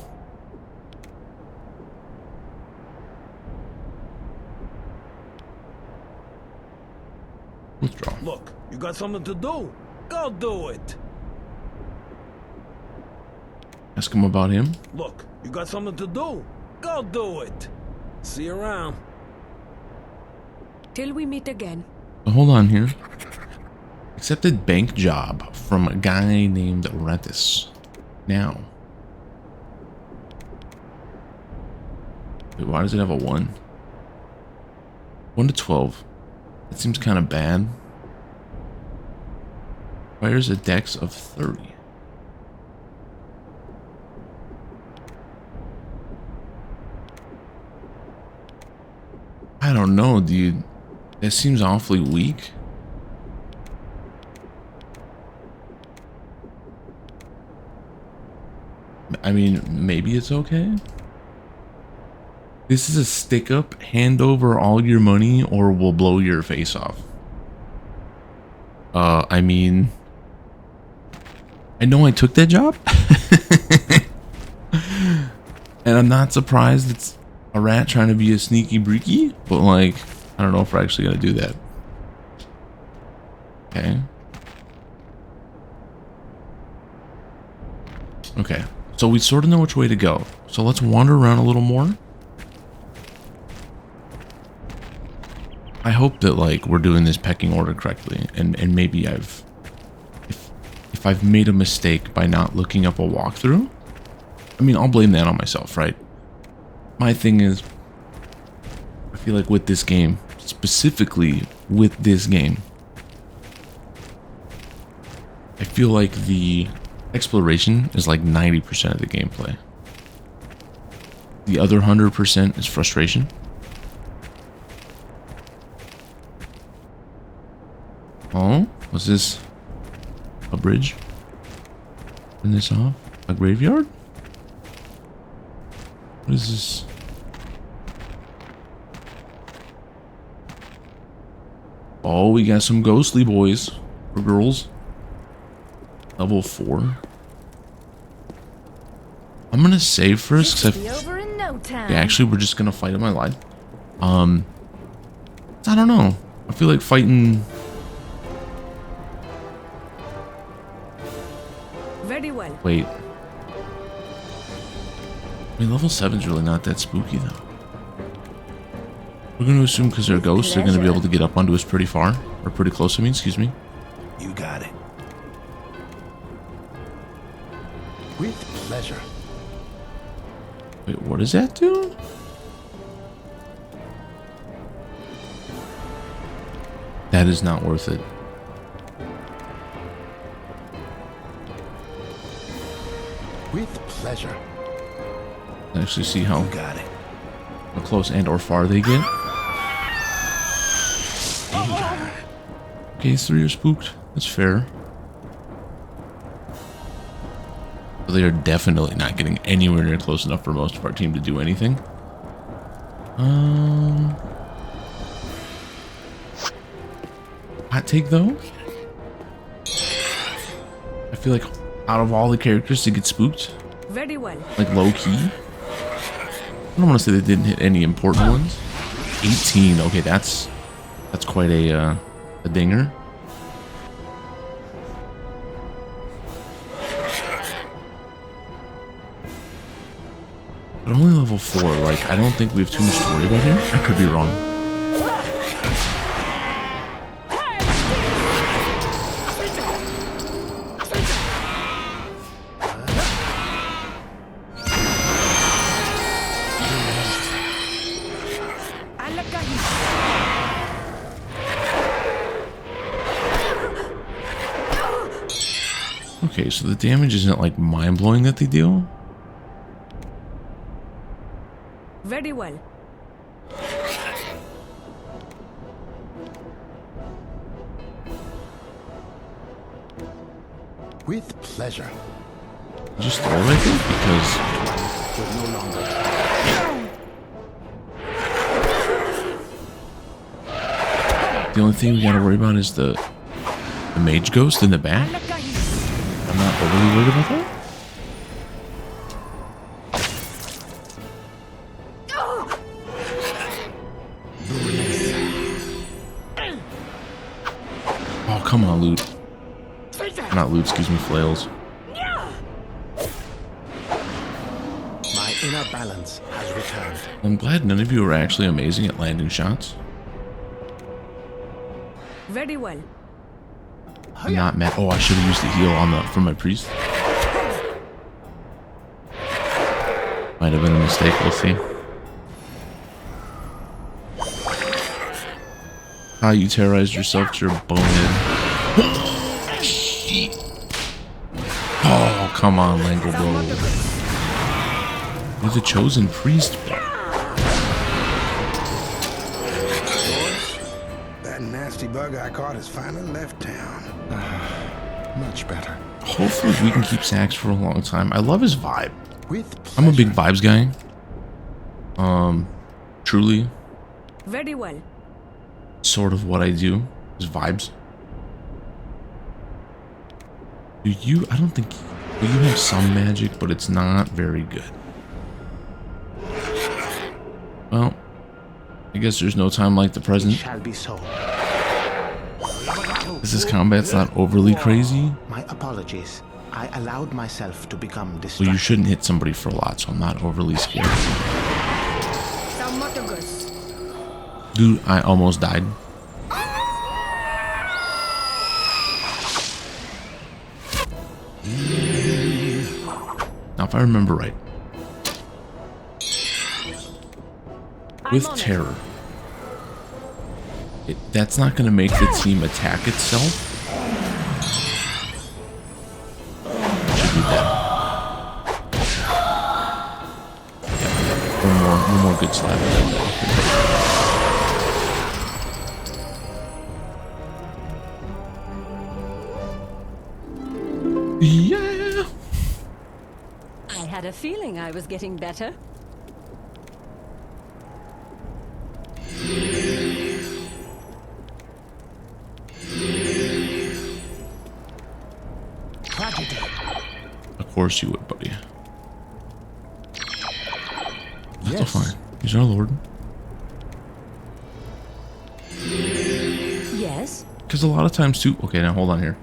Withdraw. Look, you got something to do? Go do it! Ask him about him. Look, you got something to do? Go do it! See you around. Till we meet again. Hold on here. Accepted bank job from a guy named Rattus. Now. Wait, why does it have a 1? 1 to 12. That seems kind of bad. Requires a dex of 30. I don't know, dude. That seems awfully weak. I mean, maybe it's okay. This is a stick up, hand over all your money or we'll blow your face off. I mean, I know I took that job. And I'm not surprised it's a rat trying to be a sneaky breaky, but like, I don't know if we're actually gonna do that. Okay. Okay, so we sort of know which way to go. So let's wander around a little more. I hope that like we're doing this pecking order correctly, and maybe if I've made a mistake by not looking up a walkthrough, I mean, I'll blame that on myself, right? My thing is, I feel like with this game, specifically with this game, I feel like the exploration is like 90% of the gameplay. The other 100% is frustration. Oh, was this a bridge? Turn this off? A graveyard? What is this? Oh, we got some ghostly boys or girls. Level 4. I'm gonna save first because Be over in no time. yeah, actually, we're just gonna fight him. I lied. I don't know. I feel like fighting. Very well. Wait. I mean, level 7's really not that spooky though. We're gonna assume because they're ghosts, they're gonna be able to get up onto us pretty far, or pretty close. I mean, excuse me. You got it. With pleasure. Wait, what does that do? That is not worth it. With pleasure. Actually, see how You got it. close and or far they get. Okay, 3 are spooked. That's fair. But they are definitely not getting anywhere near close enough for most of our team to do anything. Hot take though. I feel like out of all the characters to get spooked, Very well. like low key, I don't want to say they didn't hit any important ones. 18. Okay, that's quite a dinger. But only level 4. Like, I don't think we have too much to worry about here. I could be wrong. Okay, so the damage isn't like mind-blowing that they deal. Very well. With pleasure. Just throw it, I think, because We're no longer. the only thing we gotta worry about is the mage ghost in the back. I'm not overly worried about that. Oh, come on, loot. Not loot, excuse me, flails. My inner balance has returned. I'm glad none of you are actually amazing at landing shots. Very well. I'm not mad. Oh, I should have used the heal on for my priest. Might have been a mistake. We'll see. How you terrorized yourself to your bonehead. Oh, come on, Langle Bro. You're the chosen priest, bro. nasty bug I caught has finally left town. Much better. Hopefully we can keep Sax for a long time. I love his vibe. With I'm a pleasure. big vibes guy. Truly, Very well. sort of what I do is vibes. Do you? I don't think. Well, you have some magic, but it's not very good. Well, I guess there's no time like the present. Shall be so. This combat's not overly crazy. My apologies. I allowed myself to become Well, distracted. you shouldn't hit somebody for a lot, so I'm not overly scared. Thaumaturgus. Dude, I almost died. Now, if I remember right, with on it. terror, that's not going to make the team attack itself. Should be dead. Yeah, one more good slap. Yeah. I had a feeling I was getting better. Tragedy. Of course you would, buddy. That's Yes. fine. He's our lord. Yes? Because a lot of times too. Okay, now hold on here.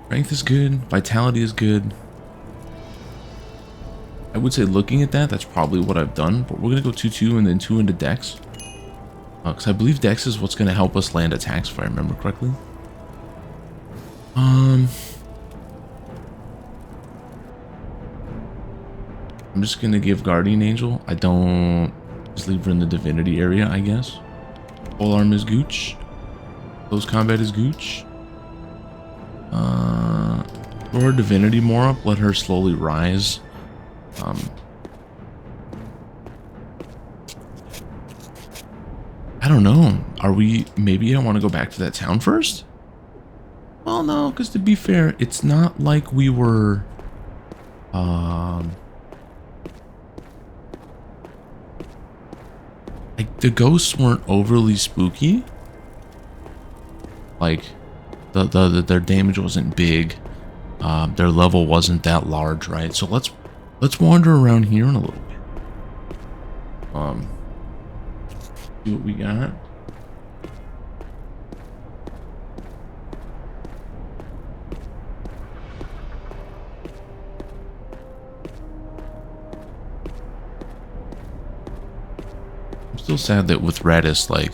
Strength is good. Vitality is good. I would say looking at that, that's probably what I've done. But we're gonna go 2-2 and then 2 into Dex. Because I believe Dex is what's gonna help us land attacks, if I remember correctly. I'm just gonna give Guardian Angel. I don't just leave her in the Divinity area, I guess. Full arm is Gooch. Close combat is Gooch. Throw her Divinity more up. Let her slowly rise. I don't know. Are we? Maybe I want to go back to that town first. Well, no, because to be fair, it's not like we were. Like the ghosts weren't overly spooky. Like their damage wasn't big. Their level wasn't that large, right? So let's wander around here in a little bit. See what we got. I'm still sad that with Rattus, like,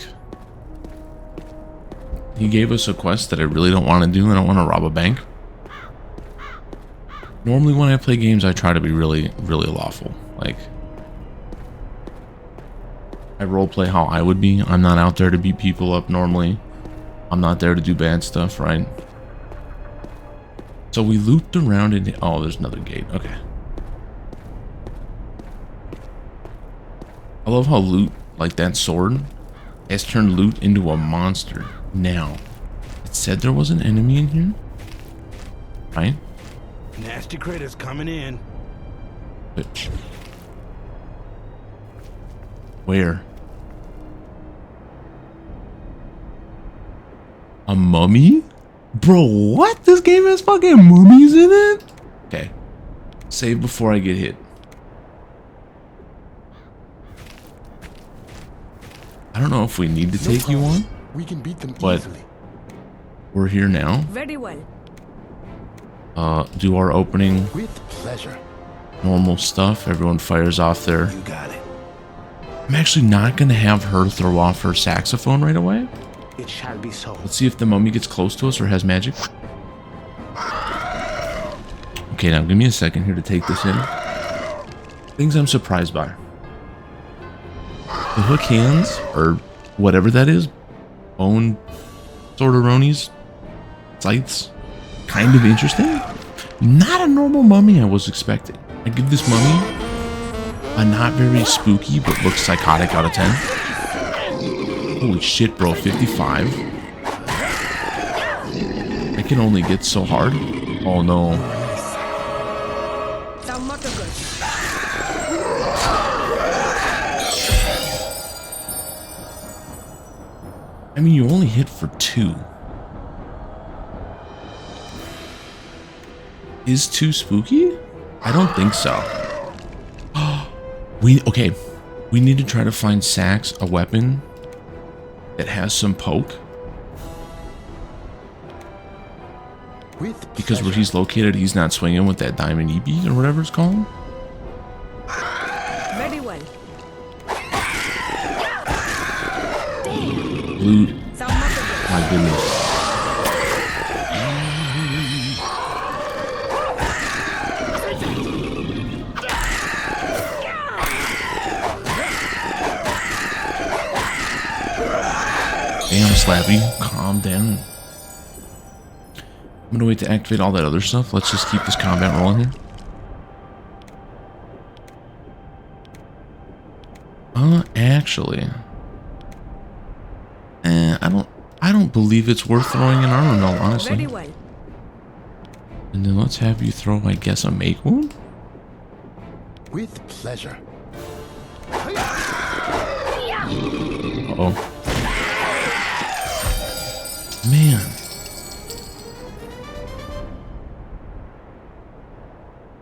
he gave us a quest that I really don't want to do. I don't want to rob a bank. Normally when I play games, I try to be really, really lawful. Like, I roleplay how I would be. I'm not out there to beat people up normally. I'm not there to do bad stuff, right? So we looped around and... Oh, there's another gate. Okay. I love how loot, like that sword, has turned loot into a monster. Now, it said there was an enemy in here, right? Nasty critters coming in. But where? A mummy? Bro, what? This game has fucking mummies in it? Okay. Save before I get hit. I don't know if we need to take you on. We can beat them But- easily. We're here now. Very well. Do our opening With pleasure. normal stuff. Everyone fires off their... You got it. I'm actually not going to have her throw off her saxophone right away. It shall be so. Let's see if the mummy gets close to us or has magic. Okay, now give me a second here to take this in. Things I'm surprised by. The hook hands, or whatever that is, bone sorteronies, scythes, kind of interesting. Not a normal mummy I was expecting. I give this mummy a not very spooky but looks psychotic out of 10. Holy shit, bro. 55? I can only get so hard. Oh, no. I mean, you only hit for 2. Is 2 spooky? I don't think so. Okay. We need to try to find Sax a weapon that has some poke. Because where he's located, he's not swinging with that diamond EB or whatever it's called. Very well. Loot. My goodness. Damn, Slappy. Calm down. I'm gonna wait to activate all that other stuff. Let's just keep this combat rolling here. Actually. I don't believe it's worth throwing an armor mill, honestly. Very well. And then let's have you throw, I guess, a make wound? With pleasure. Uh-oh. Man.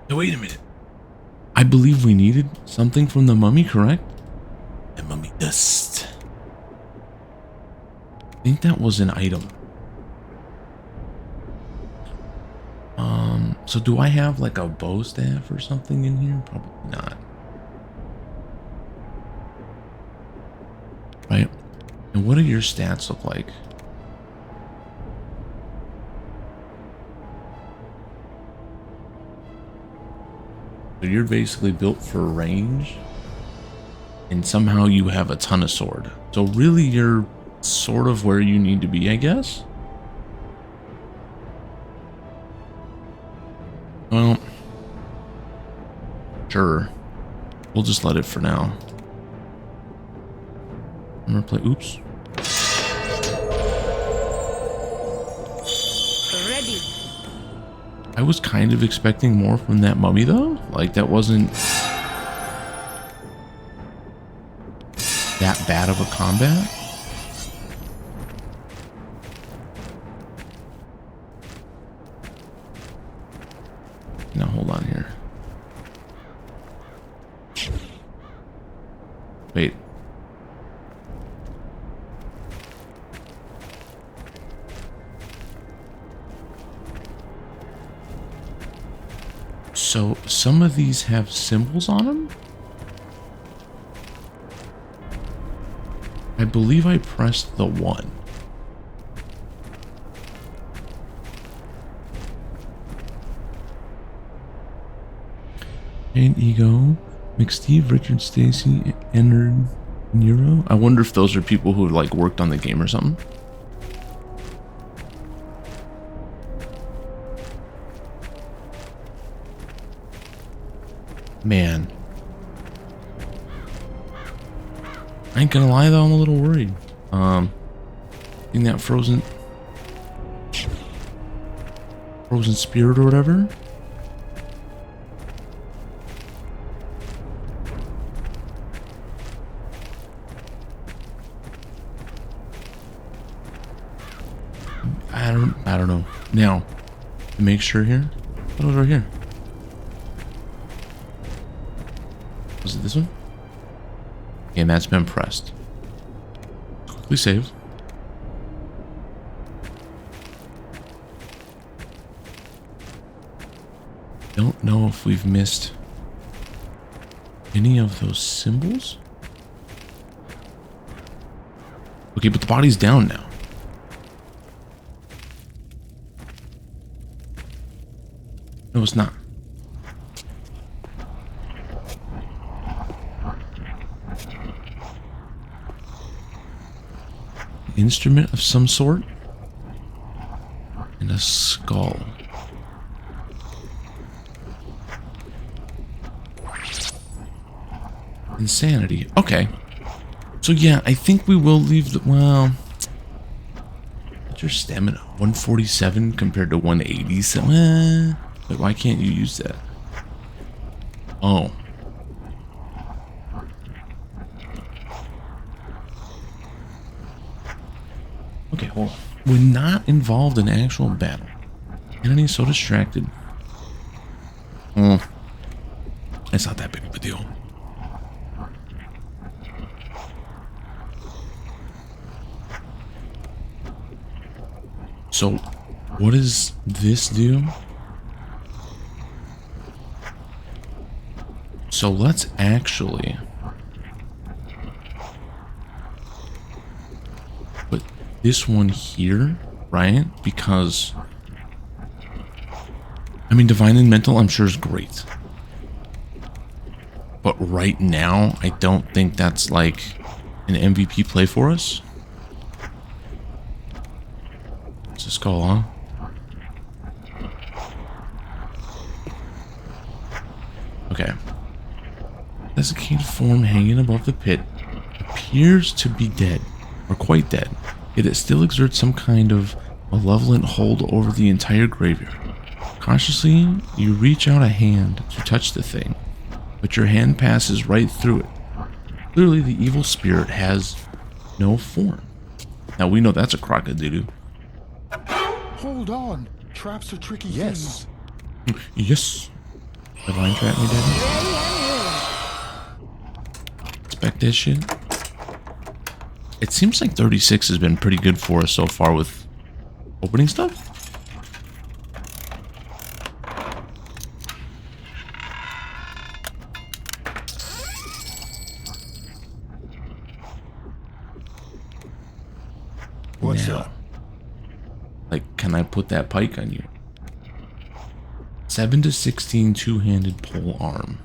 Now, wait a minute. I believe we needed something from the mummy, correct? The mummy dust. I think that was an item. So do I have like a bow staff or something in here? Probably not. Right. And what do your stats look like? So you're basically built for range, and somehow you have a ton of sword. So really you're sort of where you need to be, I guess? Well, sure. We'll just let it for now. I'm gonna play, oops. Ready. I was kind of expecting more from that mummy though. Like that wasn't that bad of a combat. Now hold on here. Wait. So some of these have symbols on them? I believe I pressed the 1. And Ego, McSteve, Richard, Stacy, Ennard, Nero. I wonder if those are people who like worked on the game or something. Man. I ain't gonna lie though, I'm a little worried. In that frozen spirit or whatever. I don't know. Now, to make sure here, what was right here? Was it this one? Okay, and that's been pressed. Quickly save. Don't know if we've missed any of those symbols. Okay, but the body's down now. No, it's not. Instrument of some sort and a skull. Insanity. Okay. So yeah, I think we will leave the, well, what's your stamina? 147 compared to 187. Wait, why can't you use that? Oh. Okay, hold on. We're not involved in actual battle. Enemy's so distracted. It's not that big of a deal. So, what does this do? So let's actually put this one here, right? Because, I mean, Divine and Mental, I'm sure is great. But right now, I don't think that's like an MVP play for us. What's this call, huh? Okay. Desiccated form hanging above the pit appears to be dead, or quite dead, yet it still exerts some kind of malevolent hold over the entire graveyard. Cautiously, you reach out a hand to touch the thing, but your hand passes right through it. Clearly, the evil spirit has no form. Now, we know that's a crocodile. Hold on. Traps are tricky things. Yes. Divine trap me, daddy. Expect this shit. It seems like 36 has been pretty good for us so far with opening stuff. What's Now, up? like, can I put that pike on you? 7 to 16 two-handed pole arm.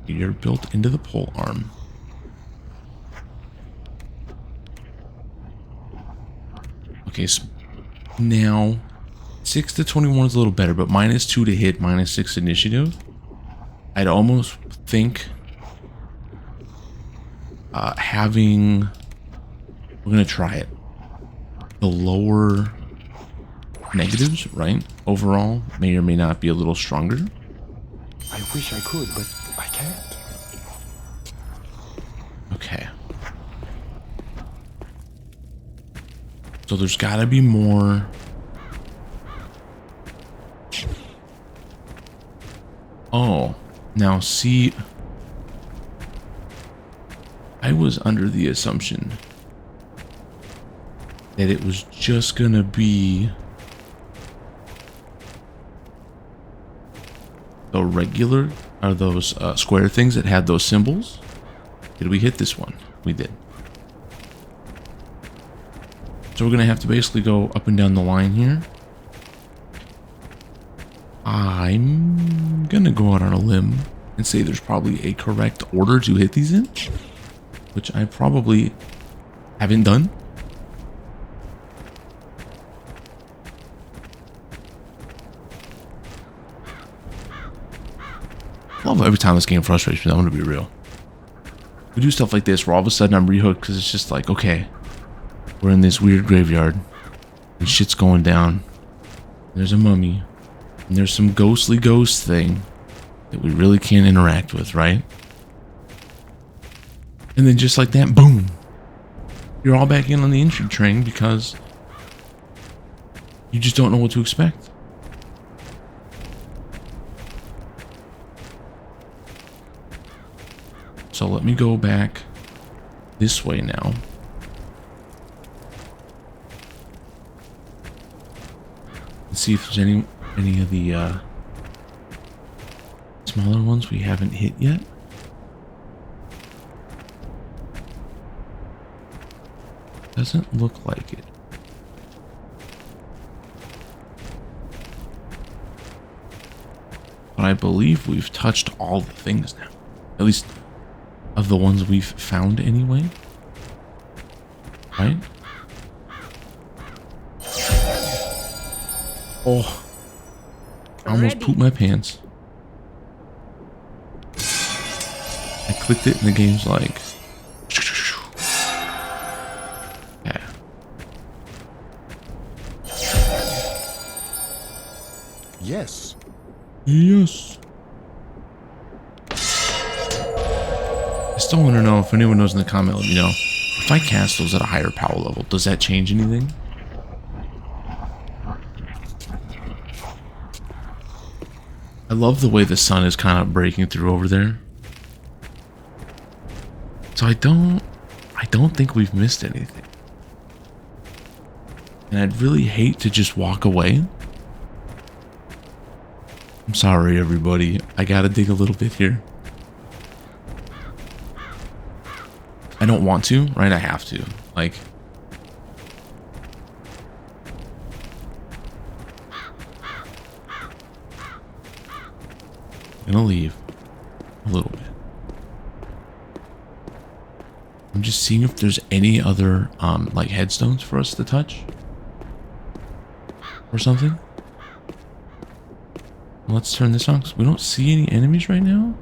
You're built into the pole arm. Okay, so now 6 to 21 is a little better, but -2 to hit, -6 initiative. I'd almost think having, we're gonna try it, the lower negatives, right, overall may or may not be a little stronger. I wish I could, but I can't. Okay. So there's gotta be more. Oh, now see, I was under the assumption that it was just gonna be the regular, are those square things that had those symbols. Did we hit this one? We did. So we're gonna have to basically go up and down the line here. I'm gonna go out on a limb and say there's probably a correct order to hit these in, which I probably haven't done. I love every time this game frustrates me. I'm gonna be real. We do stuff like this where all of a sudden I'm rehooked because it's just like, okay, we're in this weird graveyard and shit's going down. There's a mummy and there's some ghostly ghost thing that we really can't interact with, right? And then just like that, boom, you're all back in on the intrigue train because you just don't know what to expect. So let me go back this way now. Let's see if there's any of the smaller ones we haven't hit yet. Doesn't look like it. But I believe we've touched all the things now. At least of the ones we've found anyway. Right? Oh. I almost pooped my pants. clicked it and the game's like, yeah. Yes. Yes. I still want to know if anyone knows in the comment, let me know. If I cast those at a higher power level, does that change anything? I love the way the sun is kind of breaking through over there. So I don't think we've missed anything. And I'd really hate to just walk away. I'm sorry, everybody. I gotta dig a little bit here. I don't want to, right? I have to. Like, I'm gonna leave a little bit. I'm just seeing if there's any other like headstones for us to touch or something. Let's turn this on because we don't see any enemies right now.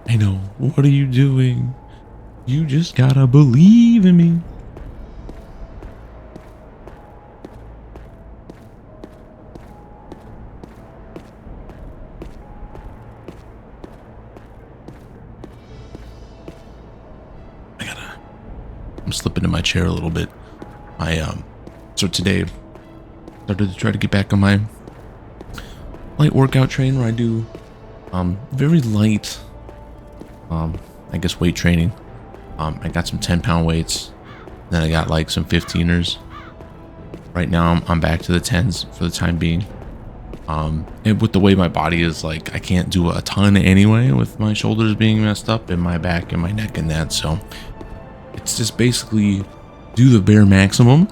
I know. What are you doing? You just gotta believe in me. I'm slipping in my chair a little bit. So today started to try to get back on my light workout train where I do very light I guess weight training. I got some 10-pound weights, then I got like some 15ers. Right now I'm back to the 10s for the time being. And with the way my body is, like, I can't do a ton anyway with my shoulders being messed up and my back and my neck and that, so it's just basically do the bare maximum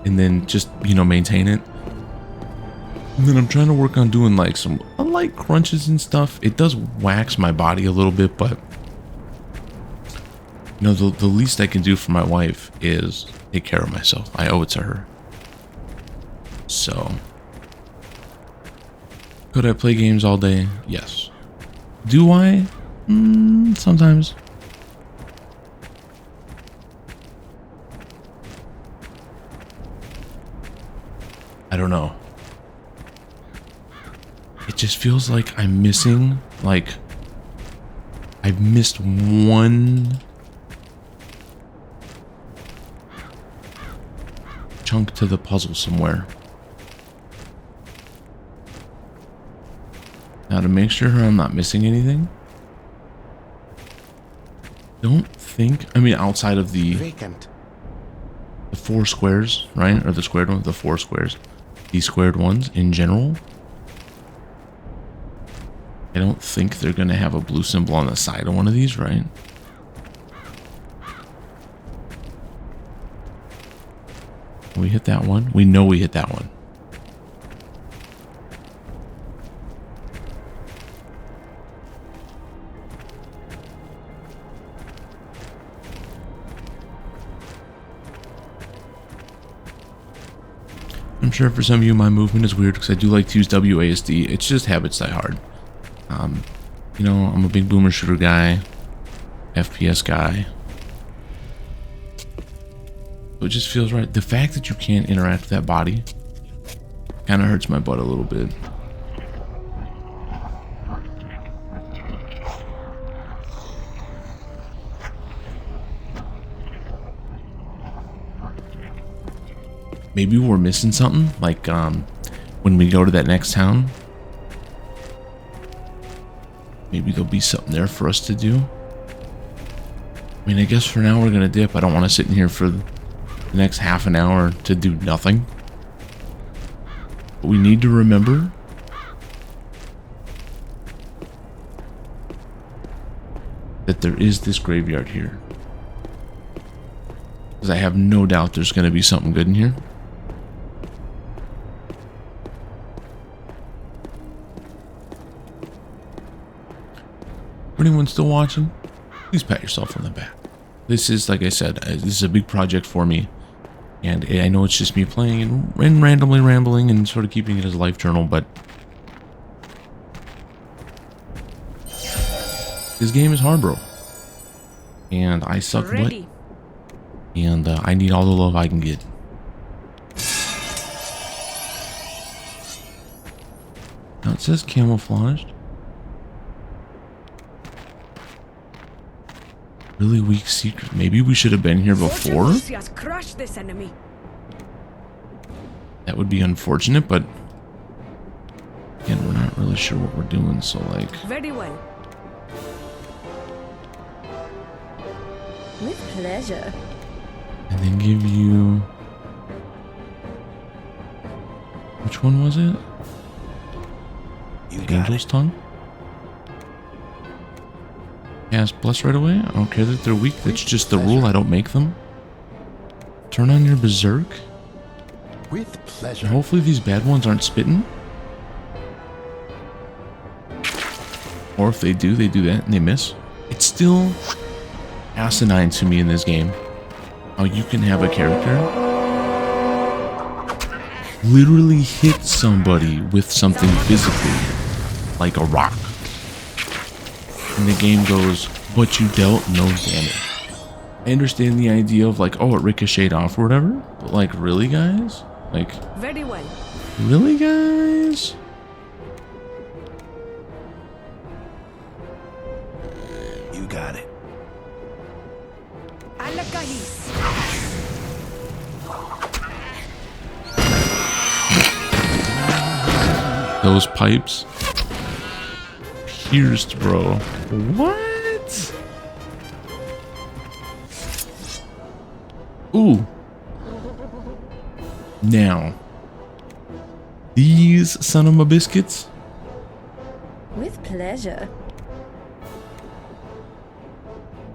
and then just, you know, maintain it. And then I'm trying to work on doing like some light crunches and stuff. It does wax my body a little bit, but you know, the least I can do for my wife is take care of myself. I owe it to her. So, could I play games all day? Yes. Do I? Sometimes. I don't know. It just feels like I'm missing, like, I've missed one chunk to the puzzle somewhere. Now, to make sure I'm not missing anything, don't think, I mean, outside of the Vacant. the 4 squares, right? Or the squared ones, the 4 squares. These squared ones in general, I don't think they're going to have a blue symbol on the side of one of these, right? We hit that one. We know we hit that one. I'm sure for some of you my movement is weird because I do like to use WASD. It's just habits die hard. You know, I'm a big boomer shooter guy, FPS guy. So it just feels right. The fact that you can't interact with that body kind of hurts my butt a little bit. Maybe we're missing something, like when we go to that next town. Maybe there'll be something there for us to do. I mean, I guess for now we're gonna dip. I don't want to sit in here for the next half an hour to do nothing. But we need to remember that there is this graveyard here. Because I have no doubt there's gonna be something good in here. Anyone still watching? Please pat yourself on the back. This is, like I said, this is a big project for me. And I know it's just me playing and randomly rambling and sort of keeping it as a life journal, but this game is hard, bro. And I suck butt. Ready. And I need all the love I can get. Now it says camouflaged. Really weak secret. Maybe we should have been here before. Fortune has crushed this enemy. That would be unfortunate, but again, we're not really sure what we're doing, so like... Very well. With pleasure. And then give you... Which one was it? You The got Angel's it. Tongue? Cast Bless right away? I don't care that they're weak, that's just the rule, I don't make them. Turn on your Berserk. With pleasure. And hopefully these bad ones aren't spitting. Or if they do that and they miss. It's still asinine to me in this game how you can have a character literally hit somebody with something physically, like a rock. And the game goes, but you dealt no damage. I understand the idea of like, oh, it ricocheted off or whatever, but like, really, guys? Like, Very well. really, guys? You got it. A la calice. Those pipes pierced, bro. What? Ooh. Now, these son of a biscuits. With pleasure.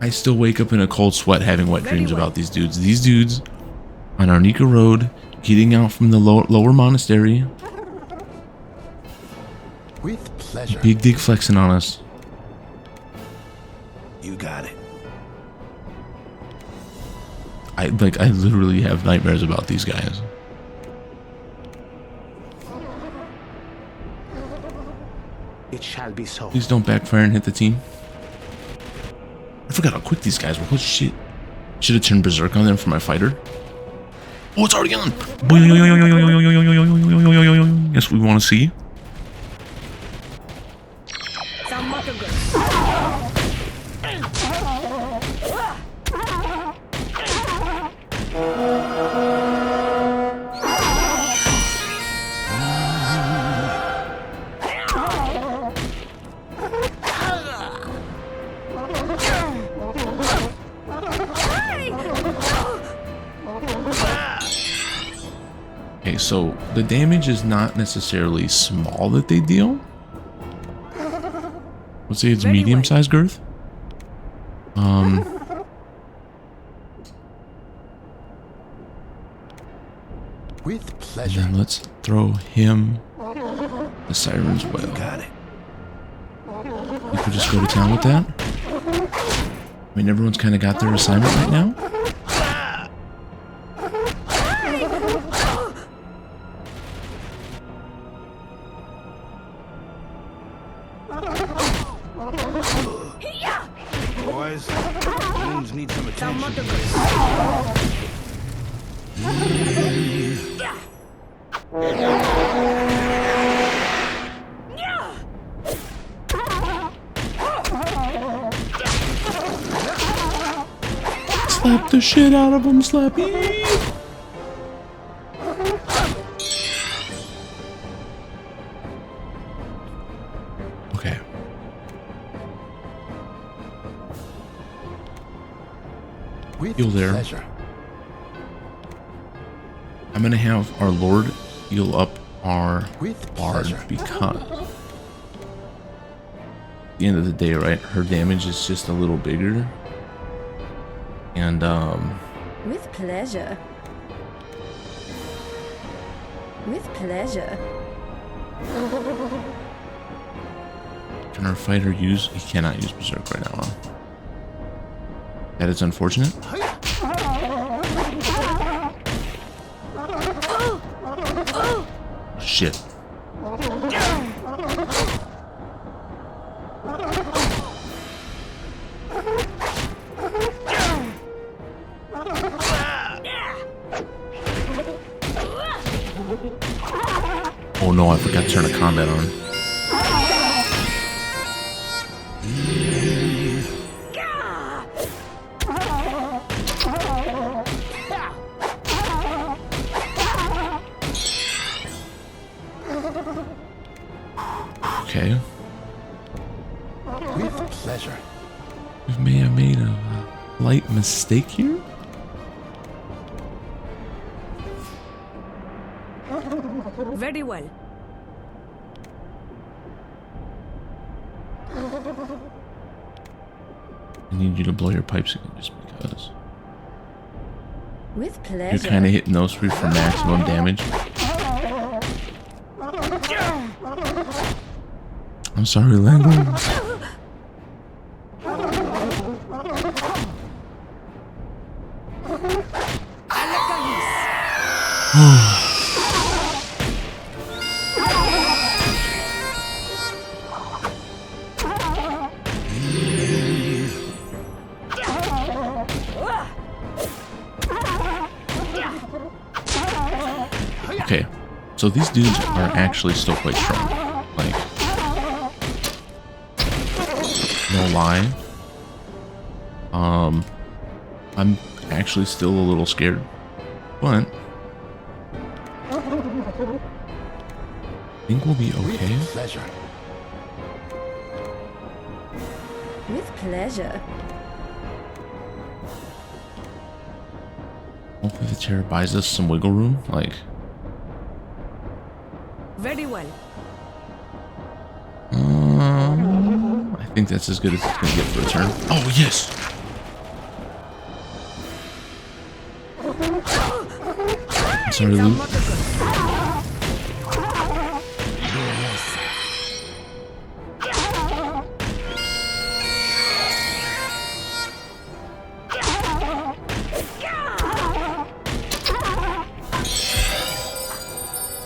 I still wake up in a cold sweat having wet Very dreams well. about these dudes. These dudes on Arnica Road, getting out from the lower monastery. With pleasure. Big dig flexing on us. You got it. I literally have nightmares about these guys. It shall be so. Please don't backfire and hit the team. I forgot how quick these guys were. Holy shit. Should have turned Berserk on them for my fighter. Oh, it's already on. Yes, we want to see. Some mutton. Okay, so the damage is not necessarily small that they deal. Let's say it's Very medium-sized girth. With And pleasure. then let's throw him the Siren's Well. Got it. We could just go to town with that. I mean, everyone's kind of got their assignment right now. Boys, wounds need some Some attention. mutton. Slap the shit out of him, Slappy! Okay. With Heal there. pleasure. I'm gonna have our Lord heal up our With Bard pleasure. because at the end of the day, right, her damage is just a little bigger. And With pleasure. With pleasure. can our fighter use? He cannot use Berserk right now, huh? That is unfortunate. Shit. Oh no, I forgot to turn a combat on. Okay. With pleasure. We may have made a light mistake here. Very well. I need you to blow your pipes again just because. With You're pleasure. kind of hitting those three for maximum damage. I'm sorry, Landon. Okay, so these dudes are actually still quite strong. Like, no lie. I'm actually still a little scared, but I think we'll be okay. With pleasure. With pleasure. Hopefully the terror buys us some wiggle room. Like, Very well. I think that's as good as it's gonna get for a turn. Oh yes. I'm sorry, Luke.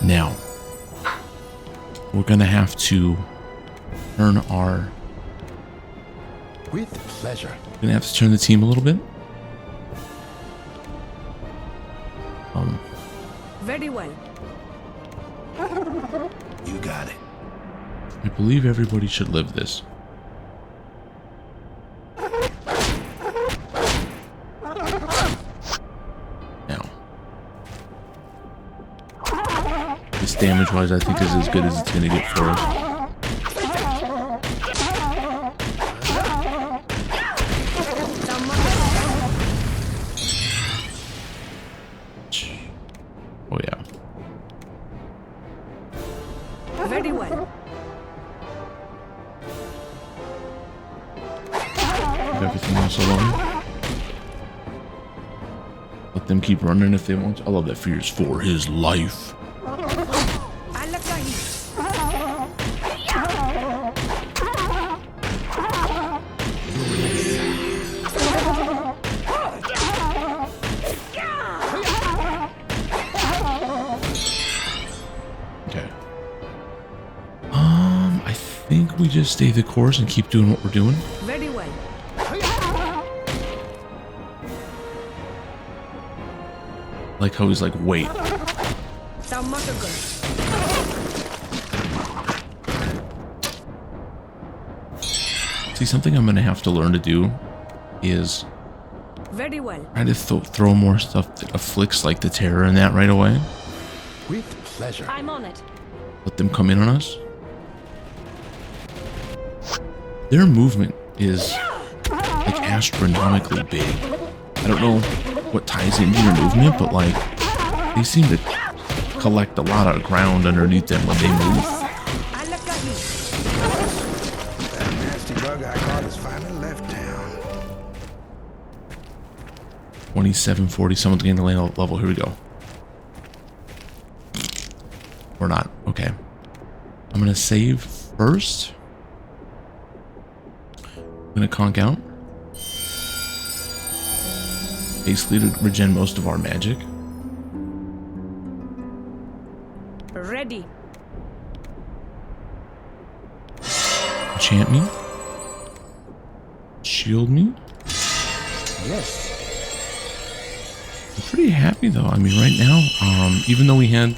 Now, we're gonna have to turn our. With pleasure. We're gonna have to turn the team a little bit. Very well. You got it. I believe everybody should live this. Now, this damage-wise, I think is as good as it's gonna get for us. Oh yeah. Very well. Leave everything else alone. Let them keep running if they want to. I love that fears for his life. Okay. I think we just stay the course and keep doing what we're doing. Very well. Like how he's like, wait. See, something I'm gonna have to learn to do is Very well. try to throw more stuff that afflicts like the terror and that right away. With pleasure. I'm on it. Let them come in on us. Their movement is like astronomically big. I don't know what ties into your movement, but like they seem to collect a lot of ground underneath them when they move. That nasty bug I caught has finally left town. 2740, someone's getting the lane level. Here we go. Or not. Okay. I'm gonna save first. I'm gonna conk out. basically to regen most of our magic. Ready. Enchant me. Shield me. Yes. I'm pretty happy though. I mean, right now, even though we had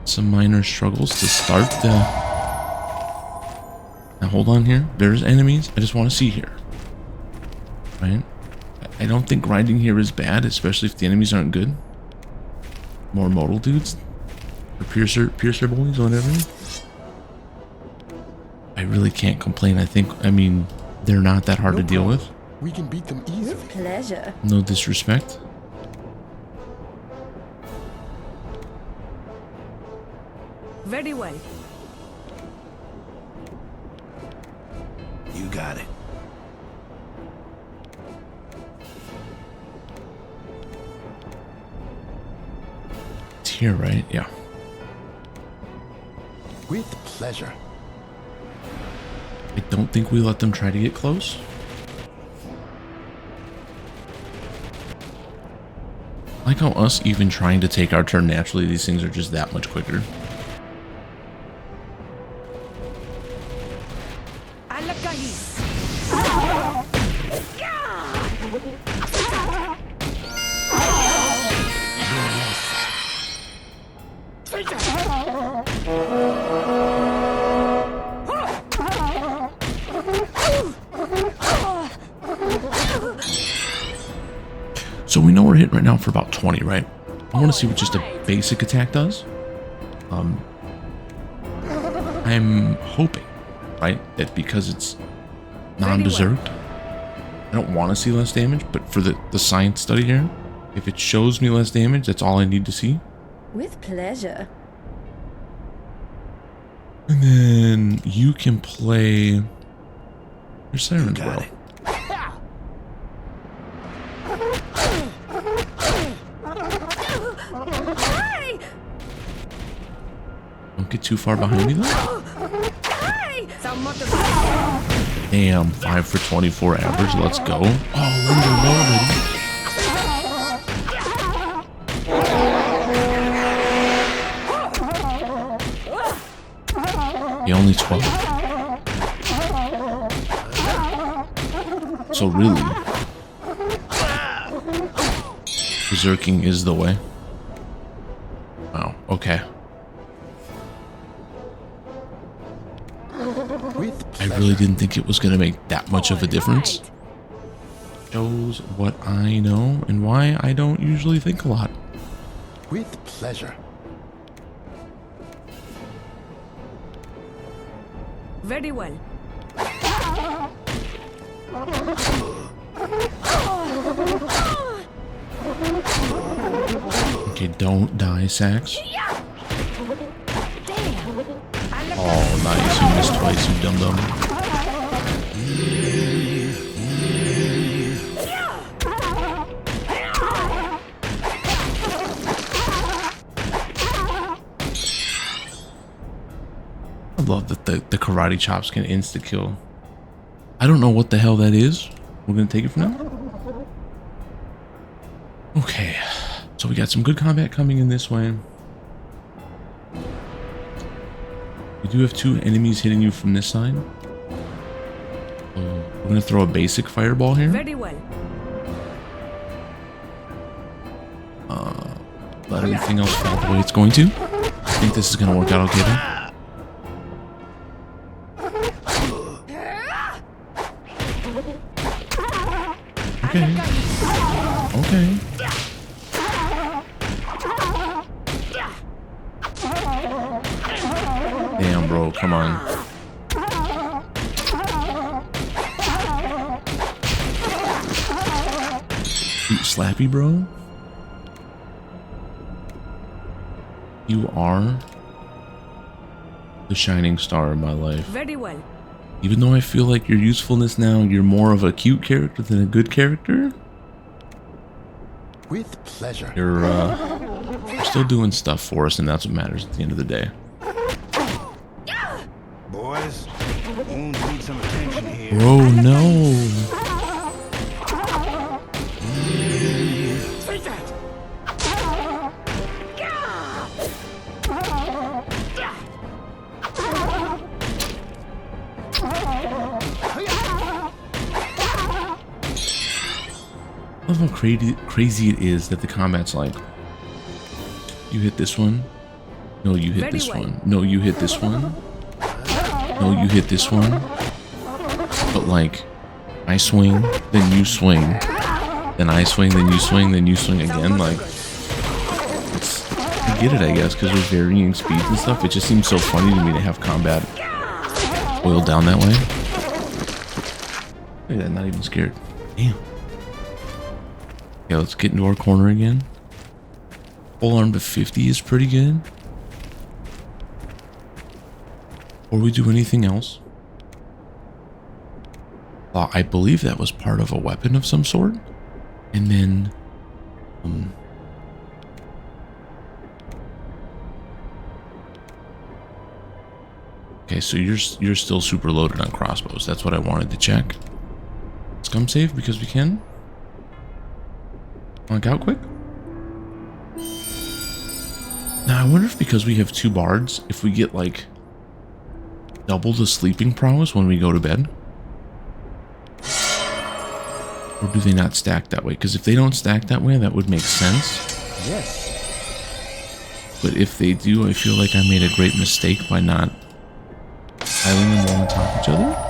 some minor struggles to start the... Now hold on here. There's enemies. I just want to see here. Right? I don't think grinding here is bad, especially if the enemies aren't good. More modal dudes. Or piercer boys or whatever. I really can't complain. I mean, they're not that hard to deal with. We can beat them easily. With pleasure. No disrespect. Very well. You got it. It's here, right? Yeah. With pleasure. I don't think we let them try to get close. I like how us even trying to take our turn naturally, these things are just that much quicker. So we know we're hitting right now for about 20, right? I want to see what just a basic attack does. I'm hoping, right, that because it's non-berserked, I don't want to see less damage, but for the science study here, if it shows me less damage, that's all I need to see. With pleasure. And then you can play your sirens well. Don't get too far behind me though. Damn, 5 for 24 average. Let's go. Oh, Linda already. Yeah, only 12. So really, berserking is the way. Wow, okay. I really didn't think it was going to make that much of a difference. Shows what I know and why I don't usually think a lot. With pleasure. Very well. Okay, don't die, Sax. Oh, nice. You missed twice, you dum-dum. I love that the karate chops can insta-kill. I don't know what the hell that is. We're going to take it for now? Okay. So we got some good combat coming in this way. We do have 2 enemies hitting you from this side. We're going to throw a basic fireball here. Very well. Let everything else fall the way it's going to. I think this is going to work out okay though. Okay. Okay. Damn, bro, come on. You slappy, bro? You are the shining star in my life. Very well. Even though I feel like your usefulness now, you're more of a cute character than a good character. With pleasure. You're still doing stuff for us, and that's what matters at the end of the day. Boys, wounds need some attention here. Bro, no. I love how crazy it is that the combat's like, you hit this one, no, you hit this one, no, you hit this one, no, you hit this one, but like, I swing, then you swing, then I swing, then you swing, then you swing again, like, I get it, I guess, because there's varying speeds and stuff. It just seems so funny to me to have combat boiled down that way. Look at that, not even scared. Damn. Okay, let's get into our corner again. Full arm to 50 is pretty good. Before we do anything else, I believe that was part of a weapon of some sort. And then, okay, so you're still super loaded on crossbows. That's what I wanted to check. Scum save because we can. Knock out quick. Now I wonder if because we have 2 bards, if we get like double the sleeping prowess when we go to bed. Or do they not stack that way? Because if they don't stack that way, that would make sense. Yes. But if they do, I feel like I made a great mistake by not piling them all on top of each other.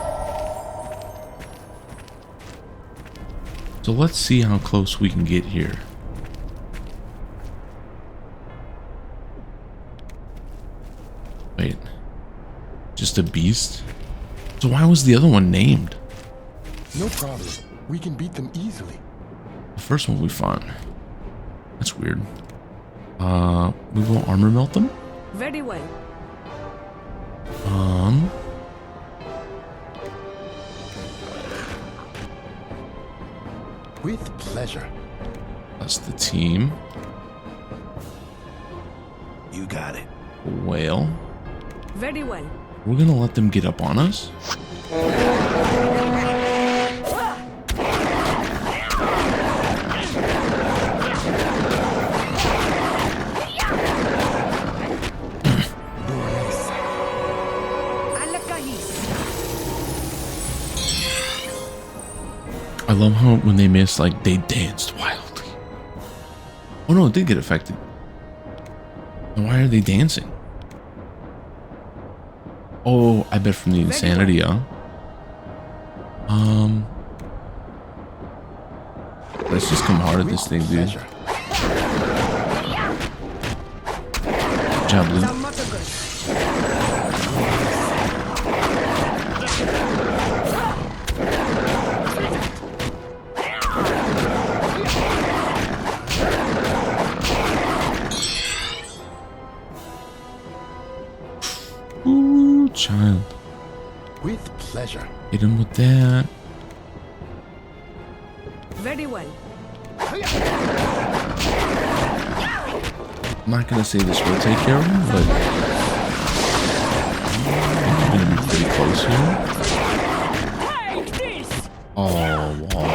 So let's see how close we can get here. Wait. Just a beast? So why was the other one named? No problem. We can beat them easily. The first one we fought. That's weird. We will armor melt them. Very well. With pleasure. That's the team. You got it. Whale. Very well. We're gonna let them get up on us. I love how when they miss, like, they danced wildly. Oh no, it did get affected. Then why are they dancing? Oh, I bet from the insanity, huh? Let's just come hard at this thing, dude. Good job, Luke. Ooh, child. With pleasure. Hit him with that. Very well. I'm not gonna say this will take care of him, but I think we're gonna be pretty close here. Take this! Oh, wow.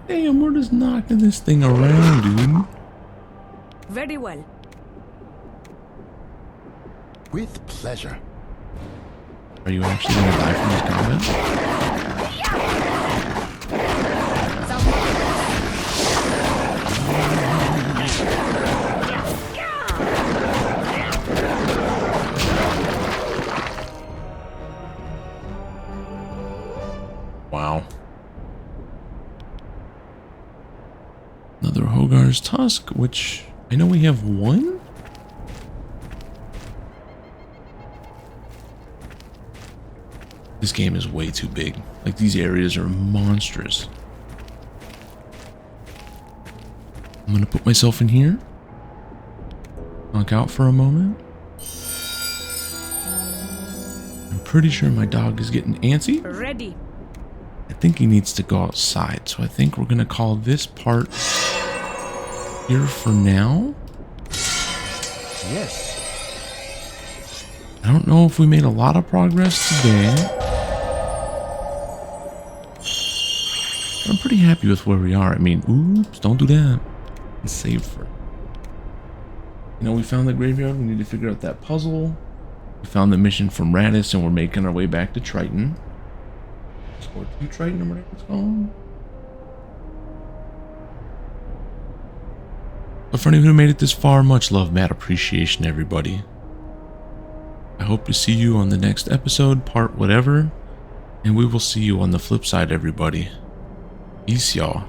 Damn, we're just knocking this thing around, dude. Very well. With pleasure. Are you actually gonna die from this combat? Wow. Another Hogar's Tusk, which I know we have one. This game is way too big. Like, these areas are monstrous. I'm gonna put myself in here. Knock out for a moment. I'm pretty sure my dog is getting antsy. Ready. I think he needs to go outside. So I think we're gonna call this part here for now. Yes. I don't know if we made a lot of progress today. I'm pretty happy with where we are. I mean, oops, don't do that. And save for. You know, we found the graveyard. We need to figure out that puzzle. We found the mission from Rattus and we're making our way back to Trynton. Or to Trynton, or whatever it's called. But for anyone who made it this far, much love, mad appreciation, everybody. I hope to see you on the next episode, part whatever. And we will see you on the flip side, everybody. Peace, y'all.